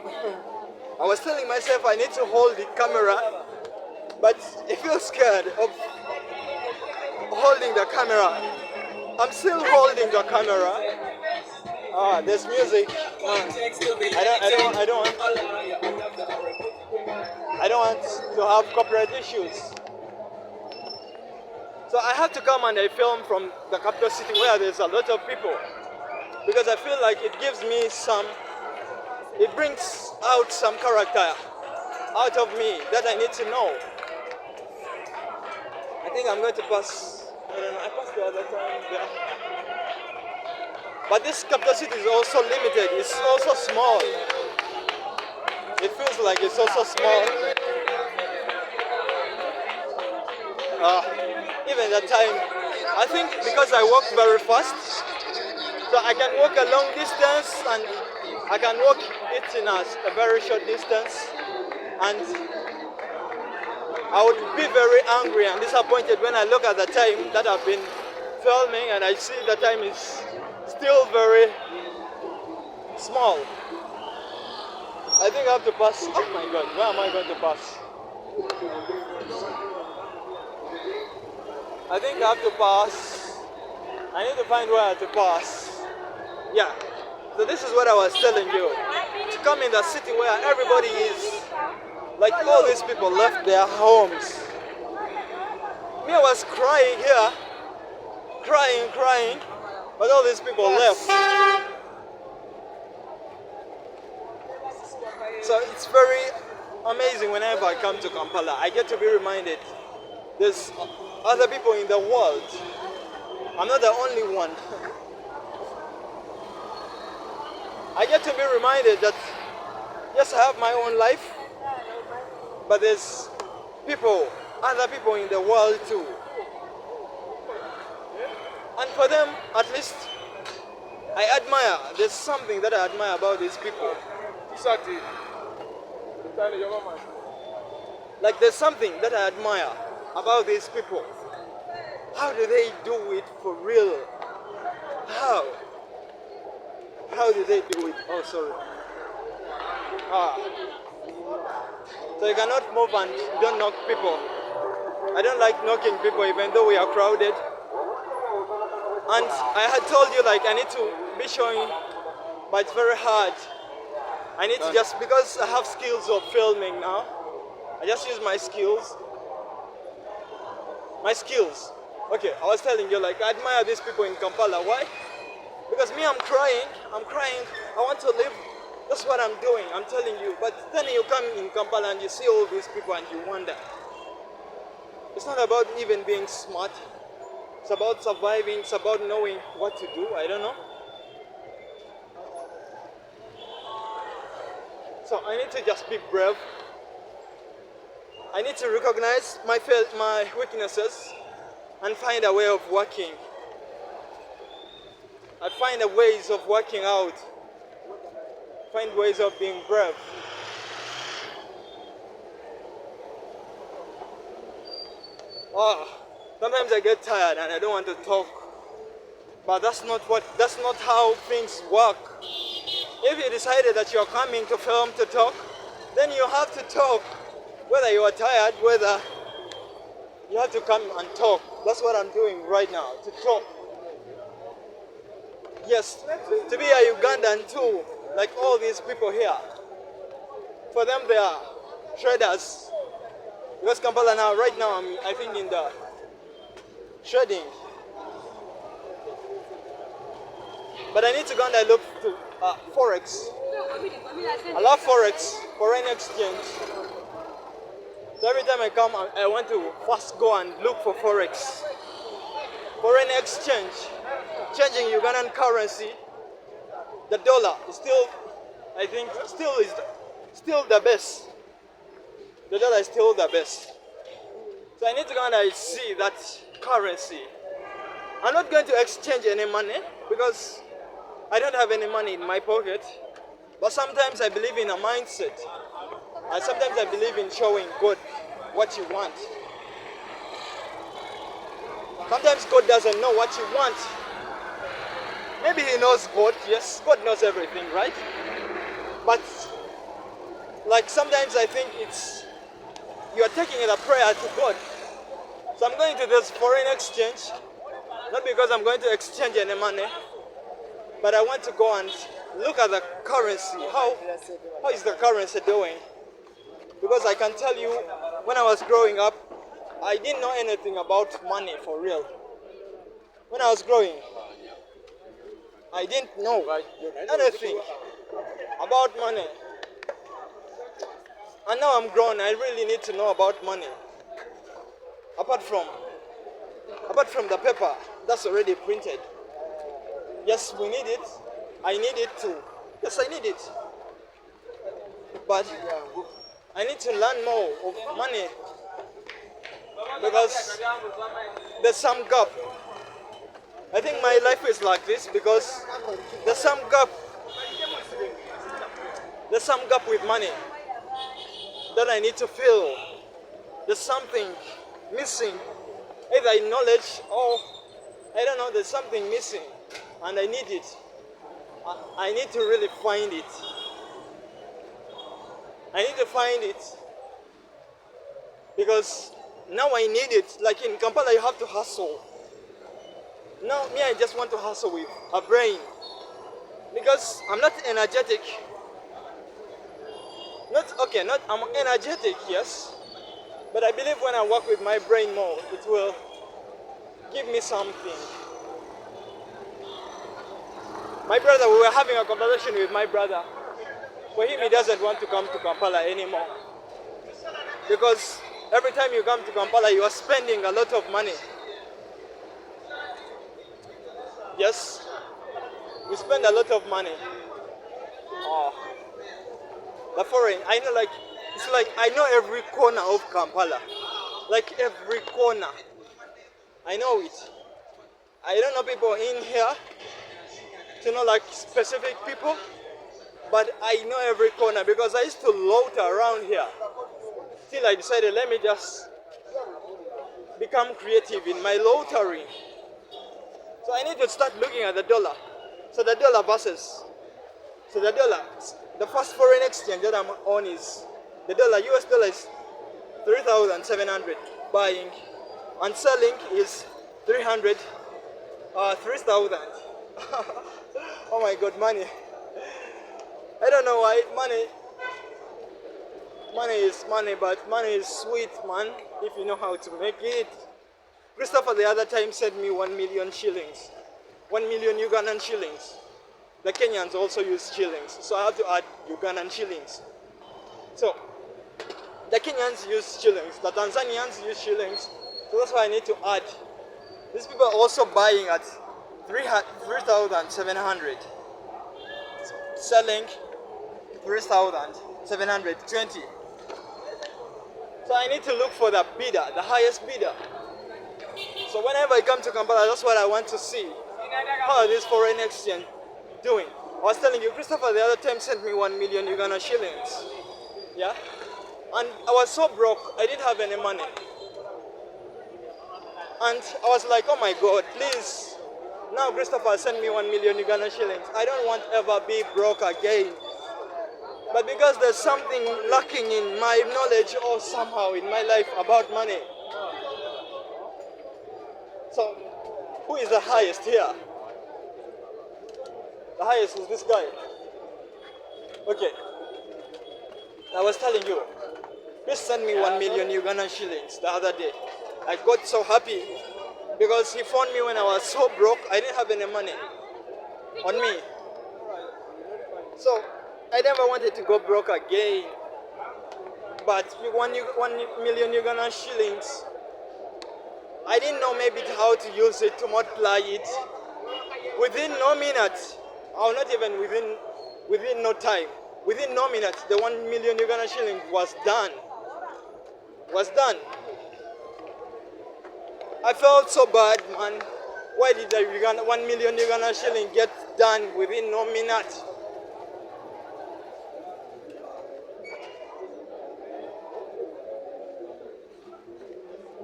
I was telling myself I need to hold the camera, but I feel scared of holding the camera. I'm still holding the camera. There's music. I don't want to have copyright issues. So I have to come and I film from the capital city where there's a lot of people. Because I feel like it gives me it brings out some character out of me that I need to know. I think I'm going to pass, I don't know, I passed the other time there. But this capital city is also limited, it's also small. It feels like it's also small. Even that time, I think because I walk very fast, so I can walk a long distance and I can walk it in a very short distance, and I would be very angry and disappointed when I look at the time that I've been filming and I see the time is still very small. I think I have to pass. Oh my god, where am I going to pass? I think I have to pass. I need to find where to pass. Yeah. So this is what I was telling you. To come in the city where everybody is, like all these people left their homes. Me, I was crying here, crying, but all these people left. So it's very amazing whenever I come to Kampala. I get to be reminded there's other people in the world. I'm not the only one. I get to be reminded that yes, I have my own life, but there's other people in the world too. And for them, at least, I admire. There's something that I admire about these people. Like there's something that I admire about these people. How do they do it for real? How do they do it? Oh, sorry. So you cannot move and don't knock people. I don't like knocking people even though we are crowded. And I had told you like I need to be showing, but it's very hard. I need to just, because I have skills of filming now, I just use my skills. My skills. Okay, I was telling you, like, I admire these people in Kampala. Why? Because me, I'm crying, I want to live. That's what I'm doing, I'm telling you. But then you come in Kampala and you see all these people and you wonder. It's not about even being smart. It's about surviving, it's about knowing what to do, I don't know. So I need to just be brave. I need to recognize my weaknesses and find a way of working. I find a ways of working out. Find ways of being brave. Sometimes I get tired and I don't want to talk. But that's not how things work. If you decided that you're coming to film to talk, then you have to talk. Whether you are tired, whether you have to come and talk. That's what I'm doing right now, to talk. Yes, to be a Ugandan too, like all these people here. For them they are traders. Because Kampala now, right now, I think in the trading. But I need to go and I look to Forex. I love Forex, foreign exchange. So every time I come, I want to first go and look for Forex. Foreign exchange, changing Ugandan currency. The dollar is still, I think, still the best. The dollar is still the best. So I need to go and I see that currency. I'm not going to exchange any money because I don't have any money in my pocket. But sometimes I believe in a mindset. And sometimes I believe in showing God what you want. Sometimes God doesn't know what you want. Maybe He knows God. Yes, God knows everything, right? But like sometimes I think you are taking it a prayer to God. So I'm going to this foreign exchange, not because I'm going to exchange any money, but I want to go and look at the currency. How is the currency doing? Because I can tell you, when I was growing up, I didn't know anything about money for real. When I was growing, I didn't know anything about money. And now I'm grown, I really need to know about money. Apart from the paper that's already printed. Yes, we need it. I need it too. Yes, I need it. But I need to learn more of money because there's some gap. I think my life is like this because there's some gap. There's some gap with money that I need to fill. There's something missing, either in knowledge or I don't know, there's something missing and I need it. I need to really find it. I need to find it because now I need it. Like in Kampala, you have to hustle. Now, me, I just want to hustle with a brain because I'm not energetic. I'm energetic, yes, but I believe when I work with my brain more, it will give me something. My brother, we were having a conversation with my brother. For him, he doesn't want to come to Kampala anymore because every time you come to Kampala, you are spending a lot of money. Yes, we spend a lot of money. The foreign, I know, like, it's like I know every corner of Kampala. Like every corner. I know it. I don't know people in here to know like specific people, but I know every corner because I used to loiter around here. Till I decided, let me just become creative in my loitering. So I need to start looking at the dollar. So the dollar versus, the first foreign exchange that I'm on is the dollar. US dollar is 3,700 buying, and selling is 3,000. Oh my God, money. I don't know why money is money, but money is sweet, man, if you know how to make it. Christopher the other time sent me 1 million shillings. 1 million Ugandan shillings. The Kenyans also use shillings, so I have to add Ugandan shillings. So, the Kenyans use shillings, the Tanzanians use shillings, so that's why I need to add. These people are also buying at 3,700, selling 3,720. So I need to look for the bidder, the highest bidder. So whenever I come to Kampala, that's what I want to see. How are these foreign exchange doing? I was telling you, Christopher the other time sent me 1 million Uganda shillings. Yeah? And I was so broke, I didn't have any money. And I was like, oh my God, please. Now Christopher sent me 1 million Uganda shillings. I don't want to ever be broke again. But because there's something lacking in my knowledge or somehow in my life about money. So, who is the highest here? The highest is this guy. Okay. I was telling you, he sent me 1 million Ugandan shillings the other day. I got so happy because he found me when I was so broke. I didn't have any money on me. So, I never wanted to go broke again. But 1 million Ugandan shillings, I didn't know maybe how to use it to multiply it. Within no minutes, or not even within no time, within no minutes, the 1 million Uganda shilling was done. Was done. I felt so bad, man. Why did the 1 million Uganda shilling get done within no minute?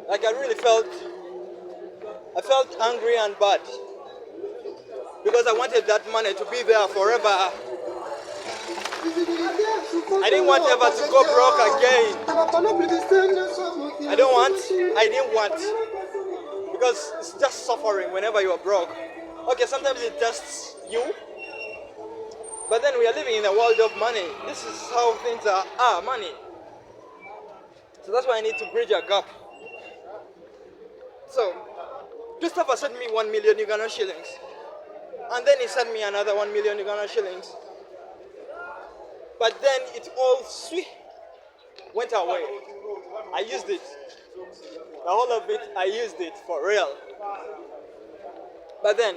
Like I felt angry and bad. Because I wanted that money to be there forever. I didn't want ever to go broke again. I didn't want. Because it's just suffering whenever you are broke. Okay, sometimes it tests you. But then we are living in a world of money. This is how things are money. So that's why I need to bridge a gap. So, Christopher sent me 1 million Uganda shillings. And then he sent me another 1 million Uganda shillings. But then it all went away. I used it. The whole of it, I used it for real. But then,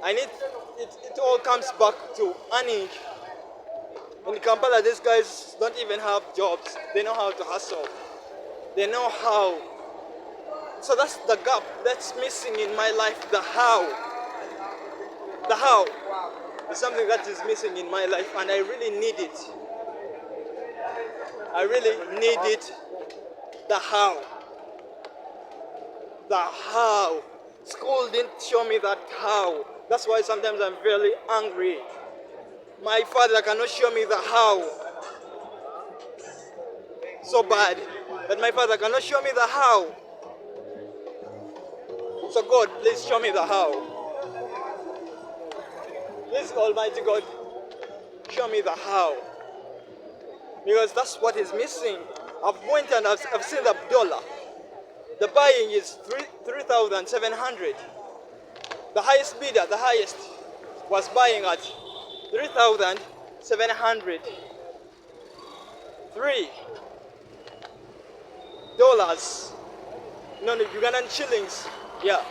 it all comes back to earning. In Kampala, these guys don't even have jobs. They know how to hustle. They know how. So that's the gap that's missing in my life, the how. The how is something that is missing in my life and I really need it. I really need it. The how. The how. School didn't show me that how. That's why sometimes I'm very angry. My father cannot show me the how. So bad. But my father cannot show me the how. So God, please show me the how. Please, Almighty God, show me the how. Because that's what is missing. I've went and I've seen the dollar. The buying is 3,700. The highest bidder, the highest, was buying at 3,700. $3. No, Ugandan shillings. Yeah.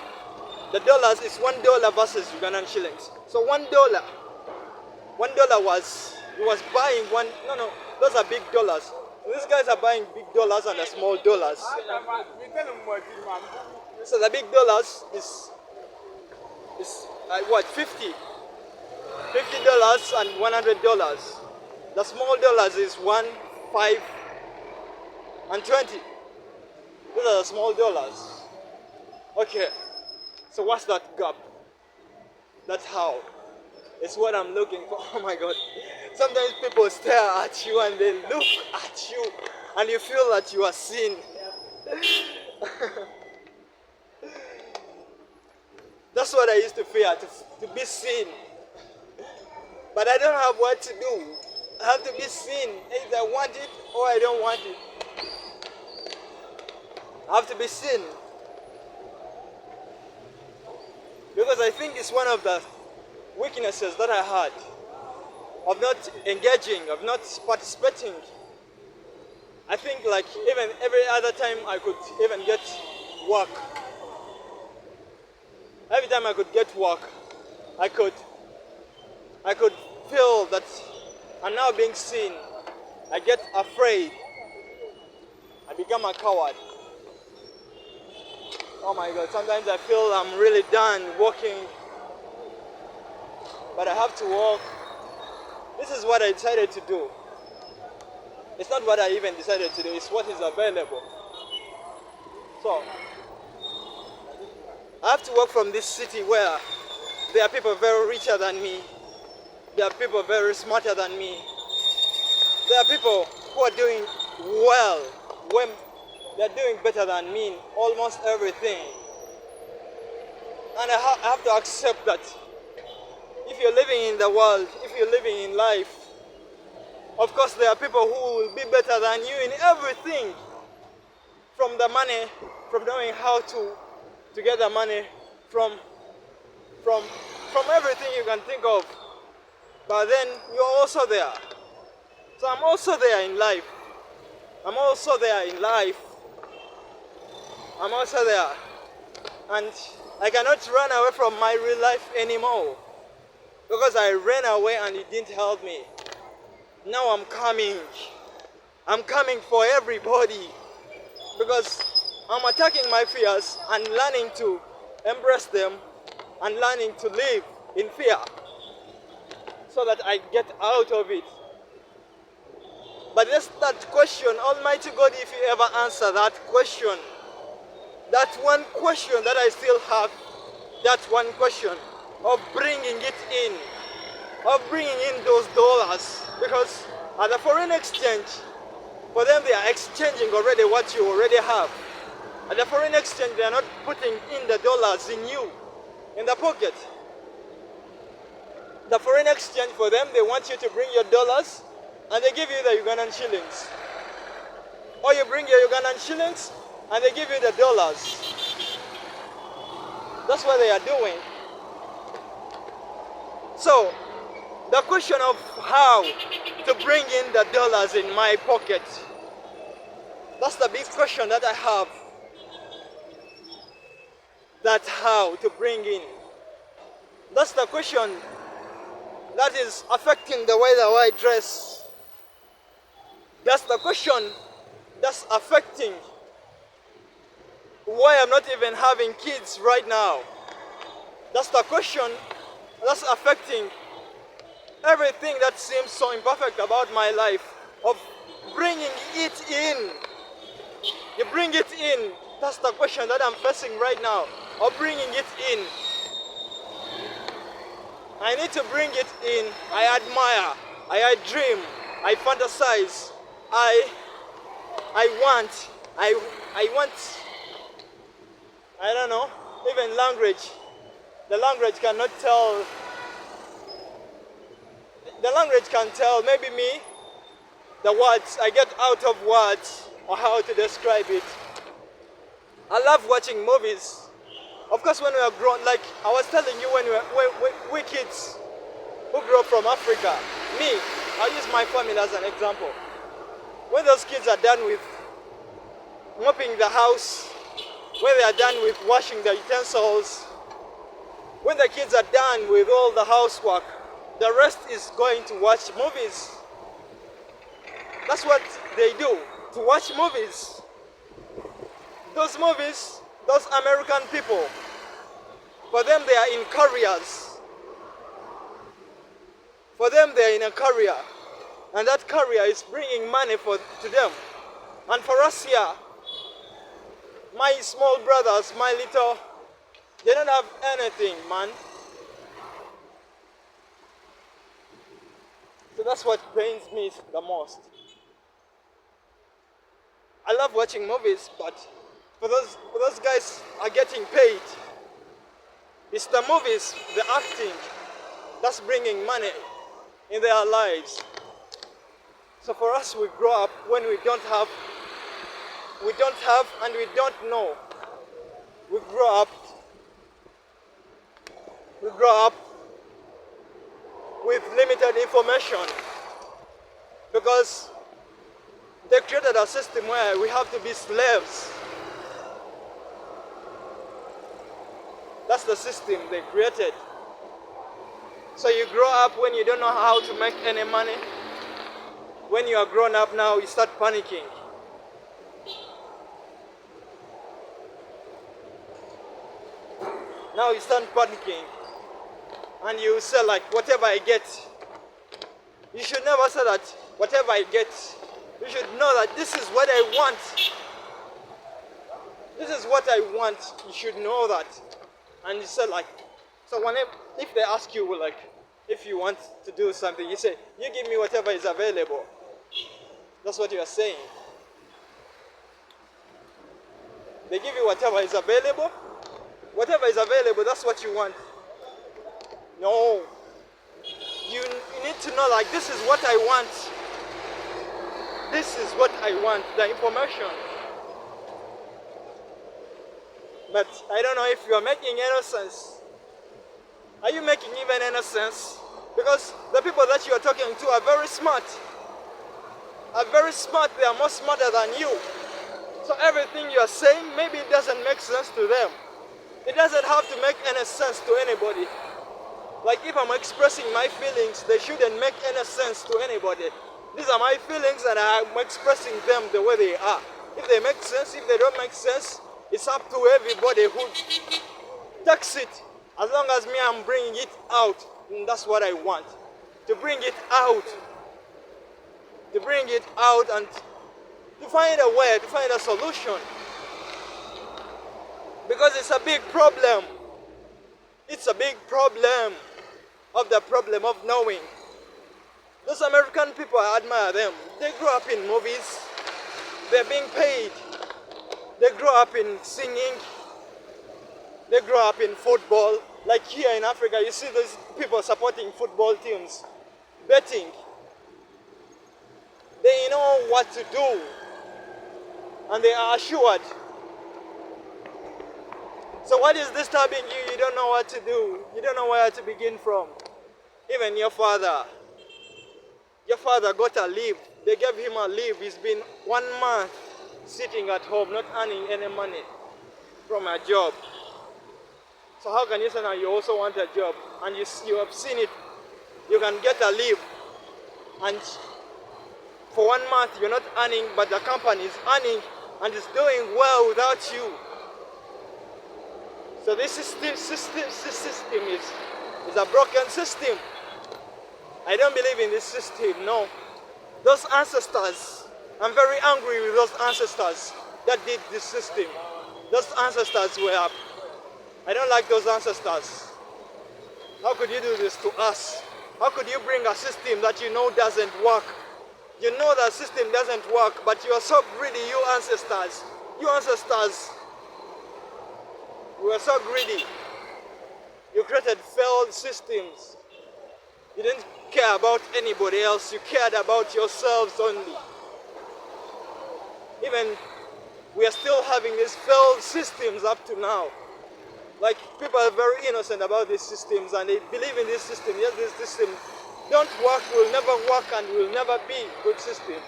The dollars is $1 versus Ugandan shillings. So $1 was, he was buying one, no, those are big dollars. These guys are buying big dollars and the small dollars. So the big dollars is what, 50? $50 and $100. The small dollars is 1, 5, and 20. These are the small dollars. Okay, so what's that gap? That's how. It's what I'm looking for. Oh my God. Sometimes people stare at you and they look at you and you feel that you are seen. That's what I used to fear, to be seen. But I don't have what to do. I have to be seen. Either I want it or I don't want it. I have to be seen. Because I think it's one of the weaknesses that I had of not engaging, of not participating. I think like even every other time I could even get work. Every time I could get work, I could feel that I'm now being seen. I get afraid. I become a coward. Oh my God, sometimes I feel I'm really done walking, but I have to walk. This is what I decided to do. It's not what I even decided to do, it's what is available. So, I have to walk from this city where there are people very richer than me. There are people very smarter than me. There are people who are doing well, when they're doing better than me in almost everything. And I have to accept that if you're living in the world, if you're living in life, of course there are people who will be better than you in everything. From the money, from knowing how to get the money, from everything you can think of. But then you're also there. So I'm also there in life. I'm also there in life. I'm also there. And I cannot run away from my real life anymore. Because I ran away and it didn't help me. Now I'm coming. I'm coming for everybody. Because I'm attacking my fears and learning to embrace them and learning to live in fear so that I get out of it. But that's that question, Almighty God, if you ever answer that question, that one question that I still have, that one question of bringing it in, of bringing in those dollars, because at the foreign exchange, for them they are exchanging already what you already have. At the foreign exchange, they are not putting in the dollars in you, in the pocket. The foreign exchange, for them, they want you to bring your dollars and they give you the Ugandan shillings. Or you bring your Ugandan shillings and they give you the dollars. That's what they are doing. So, the question of how to bring in the dollars in my pocket, that's the big question that I have. That's how to bring in. That's the question that is affecting the way that I dress. That's the question that's affecting why I'm not even having kids right now. That's the question that's affecting everything that seems so imperfect about my life, of bringing it in. You bring it in. That's the question that I'm facing right now, of bringing it in. I need to bring it in. I admire, I dream, I fantasize, I want, I don't know, even language. The language cannot tell, the language can tell, maybe me, the words, I get out of words, or how to describe it. I love watching movies. Of course, when we are grown, like I was telling you, when we kids who grew up from Africa, me, I'll use my family as an example. When those kids are done with mopping the house, when they are done with washing the utensils, when the kids are done with all the housework, the rest is going to watch movies. That's what they do, to watch movies. Those movies, those American people, for them they are in careers. For them they are in a career. And that career is bringing money to them. And for us here, my small brothers, my little, they don't have anything, man. So that's what pains me the most. I love watching movies, but for those guys are getting paid. It's the movies, the acting, that's bringing money in their lives. So for us, we grow up when we don't have and we don't know. We grow up with limited information because they created a system where we have to be slaves. That's the system they created. So you grow up when you don't know how to make any money. When you are grown up now, you start panicking. Now you start panicking. And you say like, whatever I get. You should never say that, whatever I get. You should know that this is what I want. This is what I want. You should know that. And you say like, so if they ask you like, if you want to do something, you say, you give me whatever is available. That's what you are saying. They give you whatever is available. Whatever is available, that's what you want. No. You need to know like, this is what I want. This is what I want, the information. But I don't know if you are making any sense. Are you making even any sense? Because the people that you are talking to are very smart. They are more smarter than you. So everything you are saying, maybe it doesn't make sense to them. It doesn't have to make any sense to anybody. Like if I'm expressing my feelings, they shouldn't make any sense to anybody. These are my feelings and I'm expressing them the way they are. If they make sense, if they don't make sense, it's up to everybody who takes it. As long as me, I'm bringing it out. And that's what I want. To bring it out. To bring it out and to find a way, to find a solution. Because it's a big problem. It's a big problem of the problem of knowing. Those American people, I admire them. They grew up in movies. They're being paid. They grew up in singing. They grew up in football. Like here in Africa, you see those people supporting football teams, betting. They know what to do. And they are assured. So what is disturbing you? You don't know what to do. You don't know where to begin from. Even your father got a leave. They gave him a leave. He's been 1 month sitting at home, not earning any money from a job. So how can you say now you also want a job and you have seen it, you can get a leave and for 1 month you're not earning but the company is earning and is doing well without you. So this system is a broken system. I don't believe in this system, no. Those ancestors, I'm very angry with those ancestors that did this system. Those ancestors were, I don't like those ancestors. How could you do this to us? How could you bring a system that you know doesn't work? You know that system doesn't work, but you are so greedy, you ancestors. You ancestors, you were so greedy. You created failed systems. You didn't care about anybody else. You cared about yourselves only. Even we are still having these failed systems up to now. Like people are very innocent about these systems and they believe in this system. Yes, this system don't work, will never work and will never be good systems.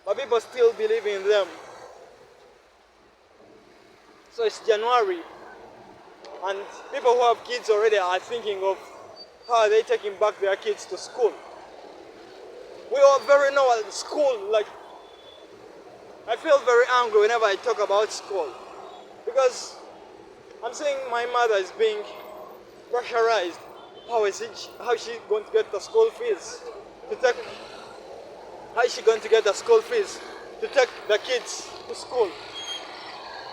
But people still believe in them. So it's January and people who have kids already are thinking of how are they taking back their kids to school. We all very know at school, like I feel very angry whenever I talk about school because I'm seeing my mother is being pressurized. How is she going to get the school fees to take? How is she going to get the school fees to take the kids to school?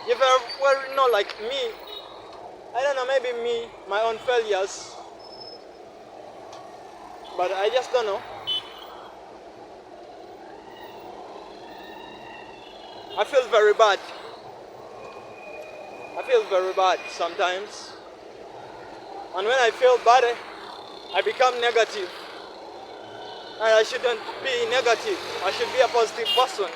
You very well know, like me. I don't know, maybe me, my own failures, but I just don't know. I feel very bad. I feel very bad sometimes. And when I feel bad, I become negative. And I shouldn't be negative. I should be a positive person.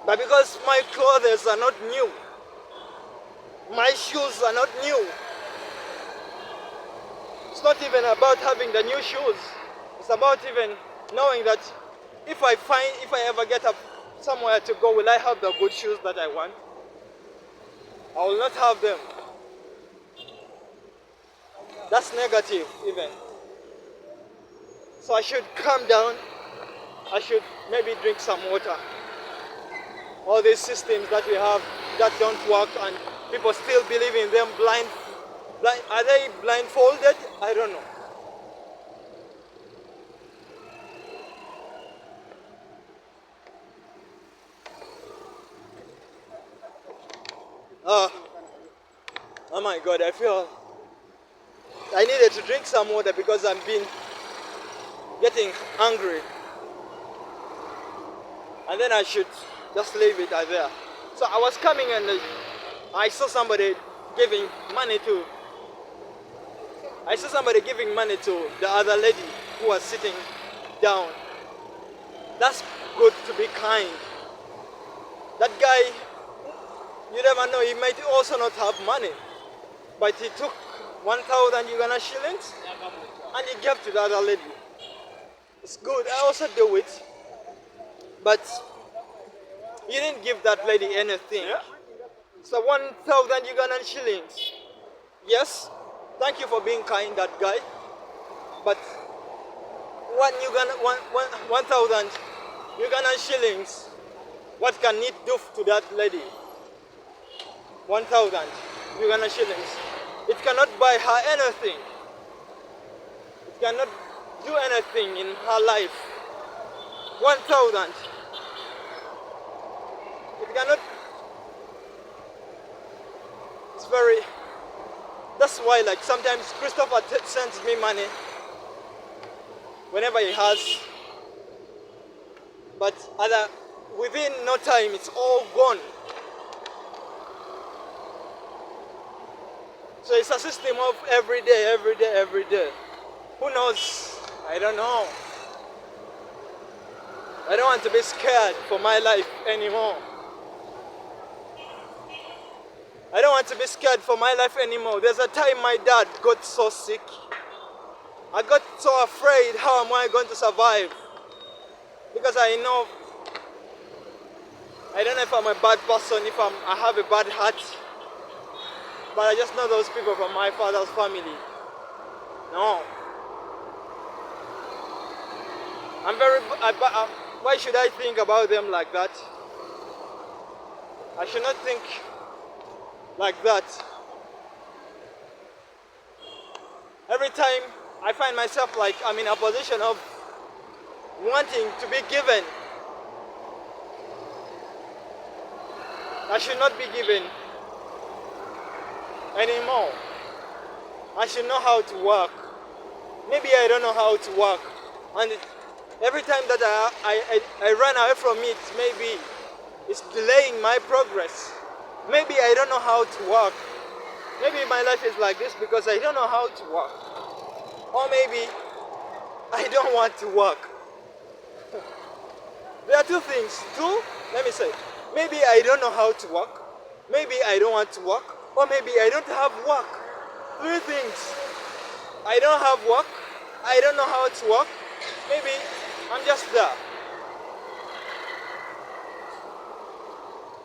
But because my clothes are not new, my shoes are not new, it's not even about having the new shoes. It's about even knowing that if I ever get up somewhere to go, will I have the good shoes that I want? I will not have them. That's negative even. So I should calm down. I should maybe drink some water. All these systems that we have that don't work and people still believe in them blind. Are they blindfolded? I don't know. Oh my God, I feel I needed to drink some water because I've been getting hungry. And then I should just leave it there. So I was coming and I saw somebody giving money to the other lady who was sitting down. That's good to be kind. That guy, you never know, he might also not have money. But he took 1,000 Uganda shillings and he gave to the other lady. It's good. I also do it. But you didn't give that lady anything. So 1,000 Ugandan shillings. Yes, thank you for being kind, that guy. But 1,000 Ugandan shillings, what can it do to that lady? 1,000 Ugandan shillings. It cannot buy her anything. It cannot do anything in her life. 1,000. It cannot. It's very. That's why, like, sometimes Christopher sends me money whenever he has. But within no time, it's all gone. So it's a system of every day. Who knows? I don't know. I don't want to be scared for my life anymore. I don't want to be scared for my life anymore. There's a time my dad got so sick. I got so afraid, how am I going to survive? Because I don't know if I'm a bad person, if I have a bad heart. But I just know those people from my father's family. No. Why should I think about them like that? I should not think like that. Every time I find myself like I'm in a position of wanting to be given, I should not be given anymore. I should know how to work. Maybe I don't know how to work. And every time that I run away from it, maybe it's delaying my progress. Maybe I don't know how to work. Maybe my life is like this because I don't know how to work. Or maybe I don't want to work. There are two things. Let me say. Maybe I don't know how to work. Maybe I don't want to work. Or maybe I don't have work. Three things. I don't have work. I don't know how to work. Maybe I'm just there.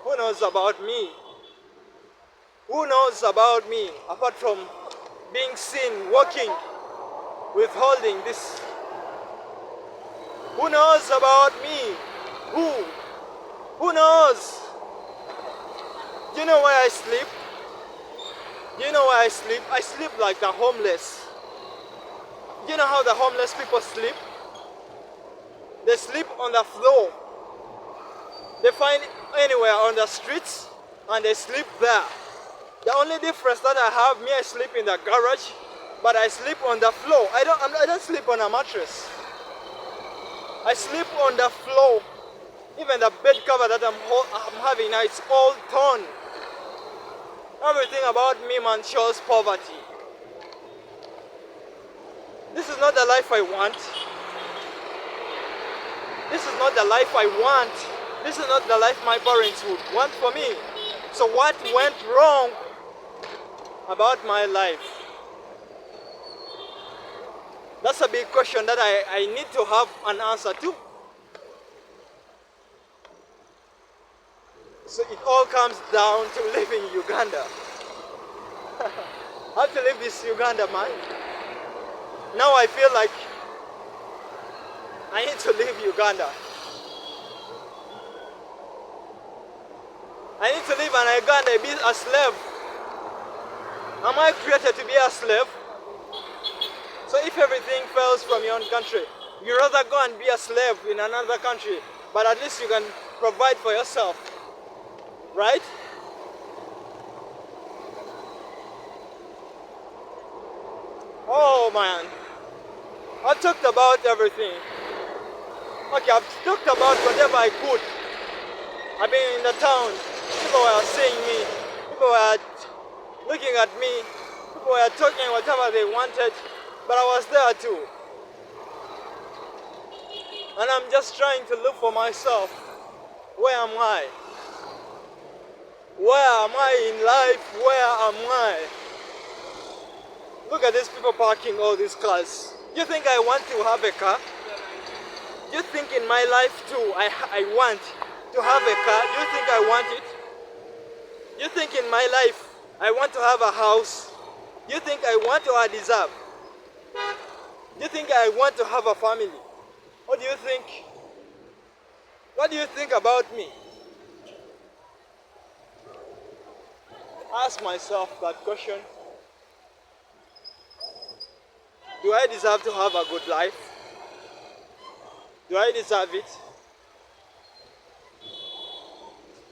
Who knows about me? Who knows about me apart from being seen walking, withholding this? Who knows about me? Who knows? Do you know where I sleep? Do you know where I sleep? I sleep like the homeless. Do you know how the homeless people sleep? They sleep on the floor. They find anywhere on the streets and they sleep there. The only difference that I have, I sleep in the garage, but I sleep on the floor. I don't sleep on a mattress. I sleep on the floor. Even the bed cover that I'm having now, it's all torn. Everything about me, man, shows poverty. This is not the life I want. This is not the life I want. This is not the life my parents would want for me. So what went wrong about my life? That's a big question that I need to have an answer to. So it all comes down to living in Uganda. I have to leave this Uganda, man. Now I feel like I need to leave Uganda. I need to live in Uganda and be a slave. Am I created to be a slave? So if everything fails from your own country, you rather go and be a slave in another country, but at least you can provide for yourself. Right? Oh man. I've talked about everything. Okay, I've talked about whatever I could. I've been in the town. People were seeing me. People were looking at me. People were talking whatever they wanted. But I was there too. And I'm just trying to look for myself. Where am I? Where am I in life? Where am I? Look at these people parking all these cars. Do you think I want to have a car? Do you think in my life too I want to have a car? Do you think I want it? Do you think in my life I want to have a house? Do you think I want or I deserve? Do you think I want to have a family? What do you think? What do you think about me? Ask myself that question. Do I deserve to have a good life? Do I deserve it?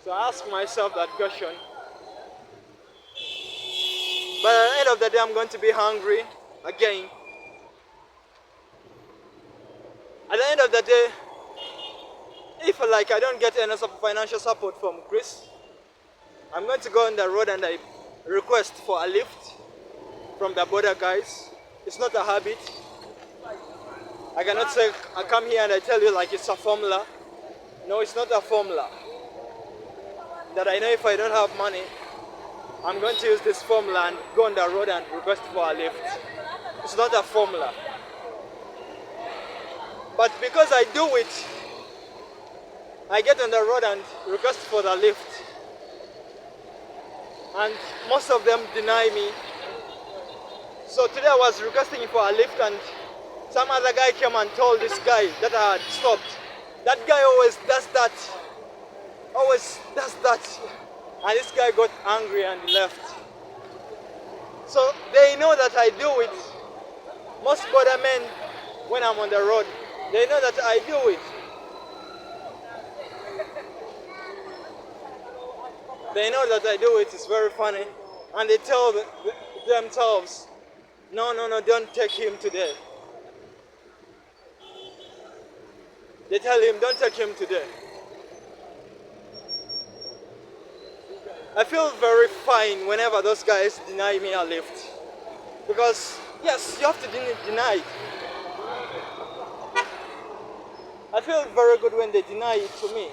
So ask myself that question. But at the end of the day, I'm going to be hungry again. At the end of the day, if like I don't get any financial support from Chris, I'm going to go on the road and I request for a lift from the border guys. It's not a habit. I cannot say I come here and I tell you like it's a formula. No, it's not a formula. That I know if I don't have money, I'm going to use this formula and go on the road and request for a lift. It's not a formula. But because I do it, I get on the road and request for the lift. And most of them deny me. So today I was requesting for a lift and some other guy came and told this guy that I had stopped. That guy always does that. Always does that. And this guy got angry and left. So they know that I do it. Most border men, when I'm on the road, they know that I do it. They know that I do it. It's very funny. And they tell themselves, no, don't take him today. They tell him, don't take him today. I feel very fine whenever those guys deny me a lift. Because, yes, you have to deny it. I feel very good when they deny it to me.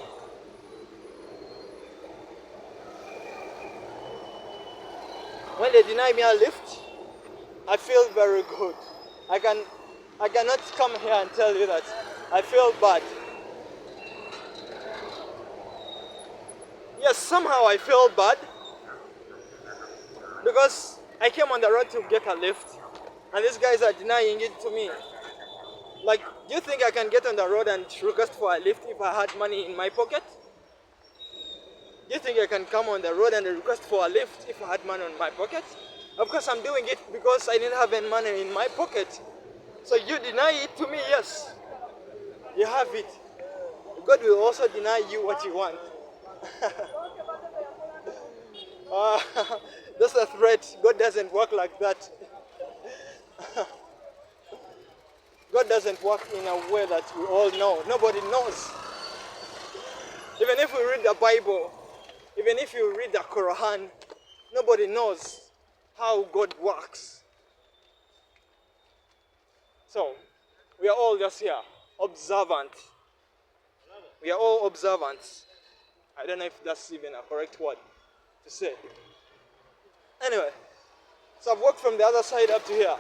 When they deny me a lift, I feel very good. I cannot come here and tell you that I feel bad. Yes, somehow I feel bad because I came on the road to get a lift and these guys are denying it to me. Like, do you think I can get on the road and request for a lift if I had money in my pocket? Do you think I can come on the road and request for a lift if I had money in my pocket? Of course I'm doing it because I didn't have any money in my pocket. So you deny it to me, yes. You have it. God will also deny you what you want. That's a threat. God doesn't work like that. God doesn't work in a way that we all know. Nobody knows. Even if we read the Bible, even if you read the Quran, Nobody knows how God works. So, we are all just here, observant. We are all observant. I don't know if that's even a correct word to say. Anyway, so I've walked from the other side up to here.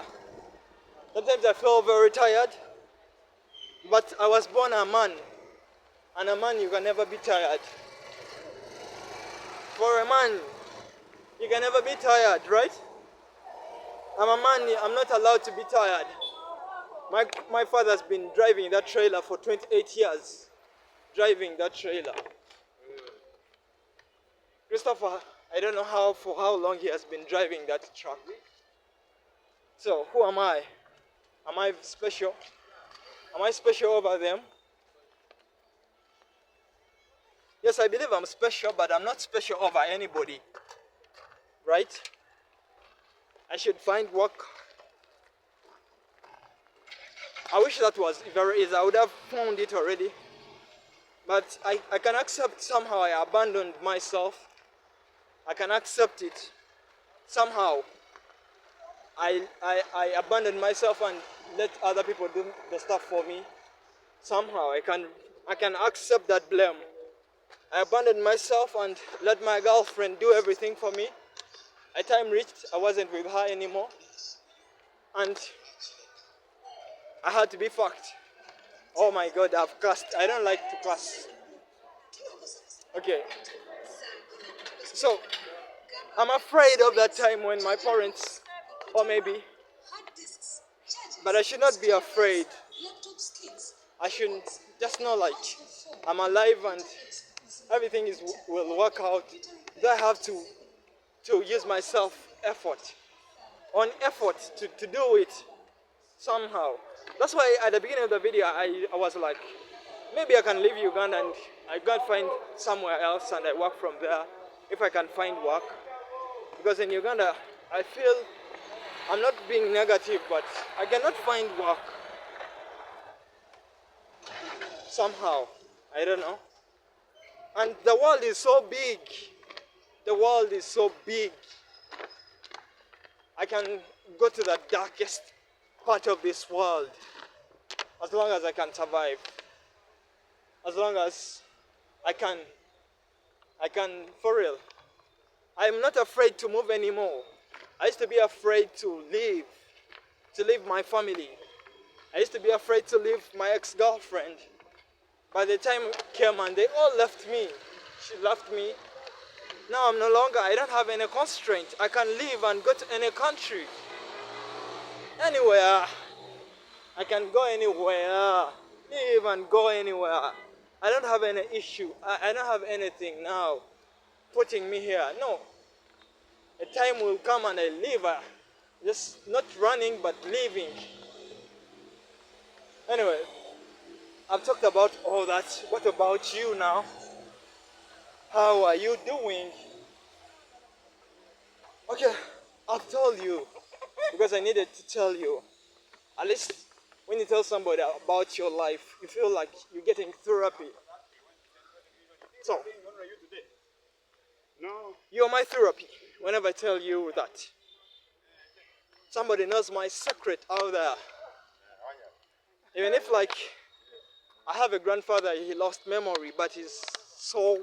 Sometimes I feel very tired, but I was born a man, and a man, you can never be tired. For a man, you can never be tired, right? I'm a man, I'm not allowed to be tired. My father's been driving that trailer for 28 years. Driving that trailer. Christopher, I don't know for how long he has been driving that truck. So, who am I? Am I special? Am I special over them? Yes, I believe I'm special, but I'm not special over anybody. Right? I should find work. I wish that was very easy. I would have found it already. But I can accept somehow I abandoned myself. I can accept it. Somehow I abandoned myself and let other people do the stuff for me. Somehow I can accept that blame. I abandoned myself and let my girlfriend do everything for me. A time reached, I wasn't with her anymore. And I had to be fucked. Oh my God, I've cussed. I don't like to cuss. Okay. So, I'm afraid of that time when my parents, or maybe, but I should not be afraid. I should just know like, I'm alive and everything will work out. Do I have to use myself effort to do it somehow? That's why at the beginning of the video I was like, maybe I can leave Uganda and I can find somewhere else and I work from there if I can find work. Because in Uganda I feel, I'm not being negative, but I cannot find work somehow. I don't know. And the world is so big. The world is so big. I can go to the darkest part of this world as long as I can survive. As long as I can, for real. I'm not afraid to move anymore. I used to be afraid to leave my family. I used to be afraid to leave my ex-girlfriend. By the time came and they all left me. She left me. Now I'm no longer, I don't have any constraint. I can leave and go to any country. Anywhere. I can go anywhere. Leave and go anywhere. I don't have any issue. I don't have anything now putting me here. No. A time will come and I leave. Just not running but leaving. Anyway, I've talked about all that. What about you now? How are you doing? Okay, I've told you because I needed to tell you. At least when you tell somebody about your life, you feel like you're getting therapy. So, you're my therapy whenever I tell you that. Somebody knows my secret out there. Even if like, I have a grandfather, he lost memory, but he's so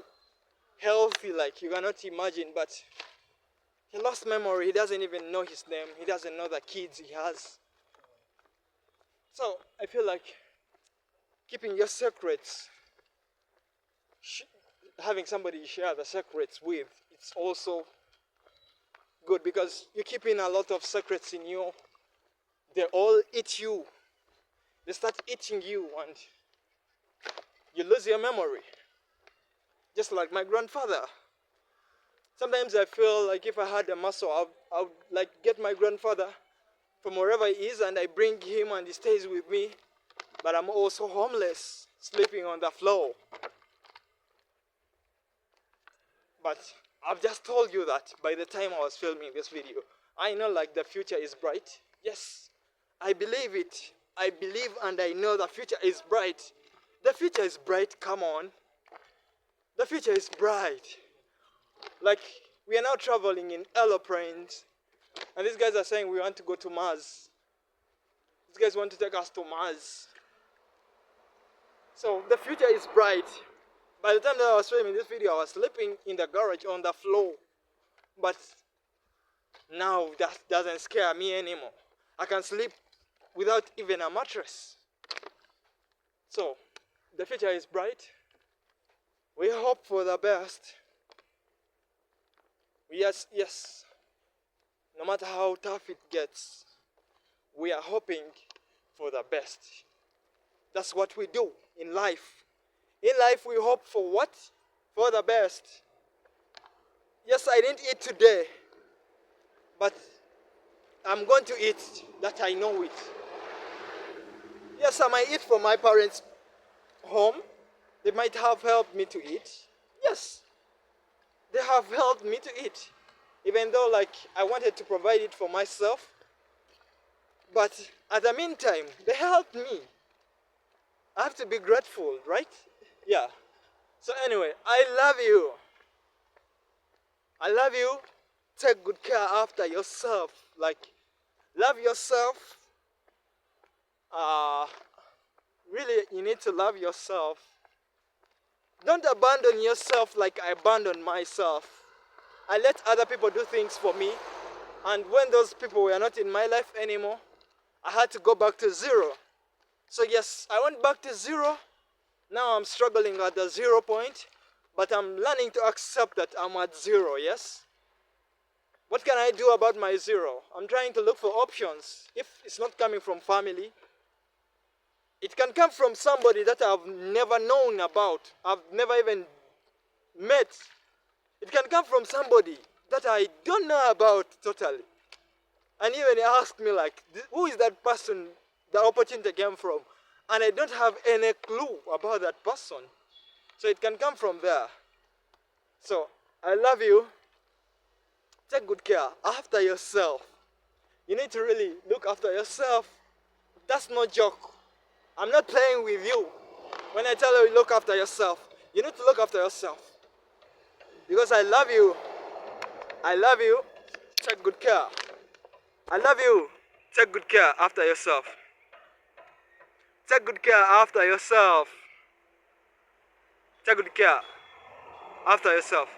healthy, like you cannot imagine, but he lost memory, he doesn't even know his name, he doesn't know the kids he has. So, I feel like keeping your secrets, having somebody you share the secrets with, it's also good because you're keeping a lot of secrets in you. They all eat you. They start eating you and you lose your memory. Just like my grandfather. Sometimes I feel like if I had a muscle, I would like get my grandfather from wherever he is and I bring him and he stays with me. But I'm also homeless, sleeping on the floor. But I've just told you that by the time I was filming this video. I know like the future is bright. Yes, I believe it. I believe and I know the future is bright. The future is bright, come on. The future is bright. Like, We are now traveling in aeroplanes. And these guys are saying we want to go to Mars. These guys want to take us to Mars. So the future is bright. By the time that I was filming this video, I was sleeping in the garage on the floor. But now that doesn't scare me anymore. I can sleep without even a mattress. So the future is bright. We hope for the best. Yes. No matter how tough it gets, we are hoping for the best. That's what we do in life. In life, we hope for what? For the best. Yes, I didn't eat today, but I'm going to eat that I know it. Yes, I might eat from my parents' home. They might have helped me to eat. Yes, they have helped me to eat. Even though like I wanted to provide it for myself. But at the meantime, they helped me. I have to be grateful, right? Yeah. So anyway, I love you. I love you. Take good care after yourself. Like, love yourself. Really, you need to love yourself. Don't abandon yourself like I abandoned myself. I let other people do things for me. And when those people were not in my life anymore, I had to go back to zero. So yes, I went back to zero. Now I'm struggling at the 0 point. But I'm learning to accept that I'm at zero, yes? What can I do about my zero? I'm trying to look for options. If it's not coming from family, it can come from somebody that I've never known about. I've never even met. It can come from somebody that I don't know about totally. And even they ask me like, who is that person the opportunity came from? And I don't have any clue about that person. So it can come from there. So, I love you. Take good care after yourself. You need to really look after yourself. That's no joke. I'm not playing with you. When I tell you look after yourself, you need to look after yourself. Because I love you. I love you. Take good care. I love you. Take good care after yourself. Take good care after yourself. Take good care after yourself.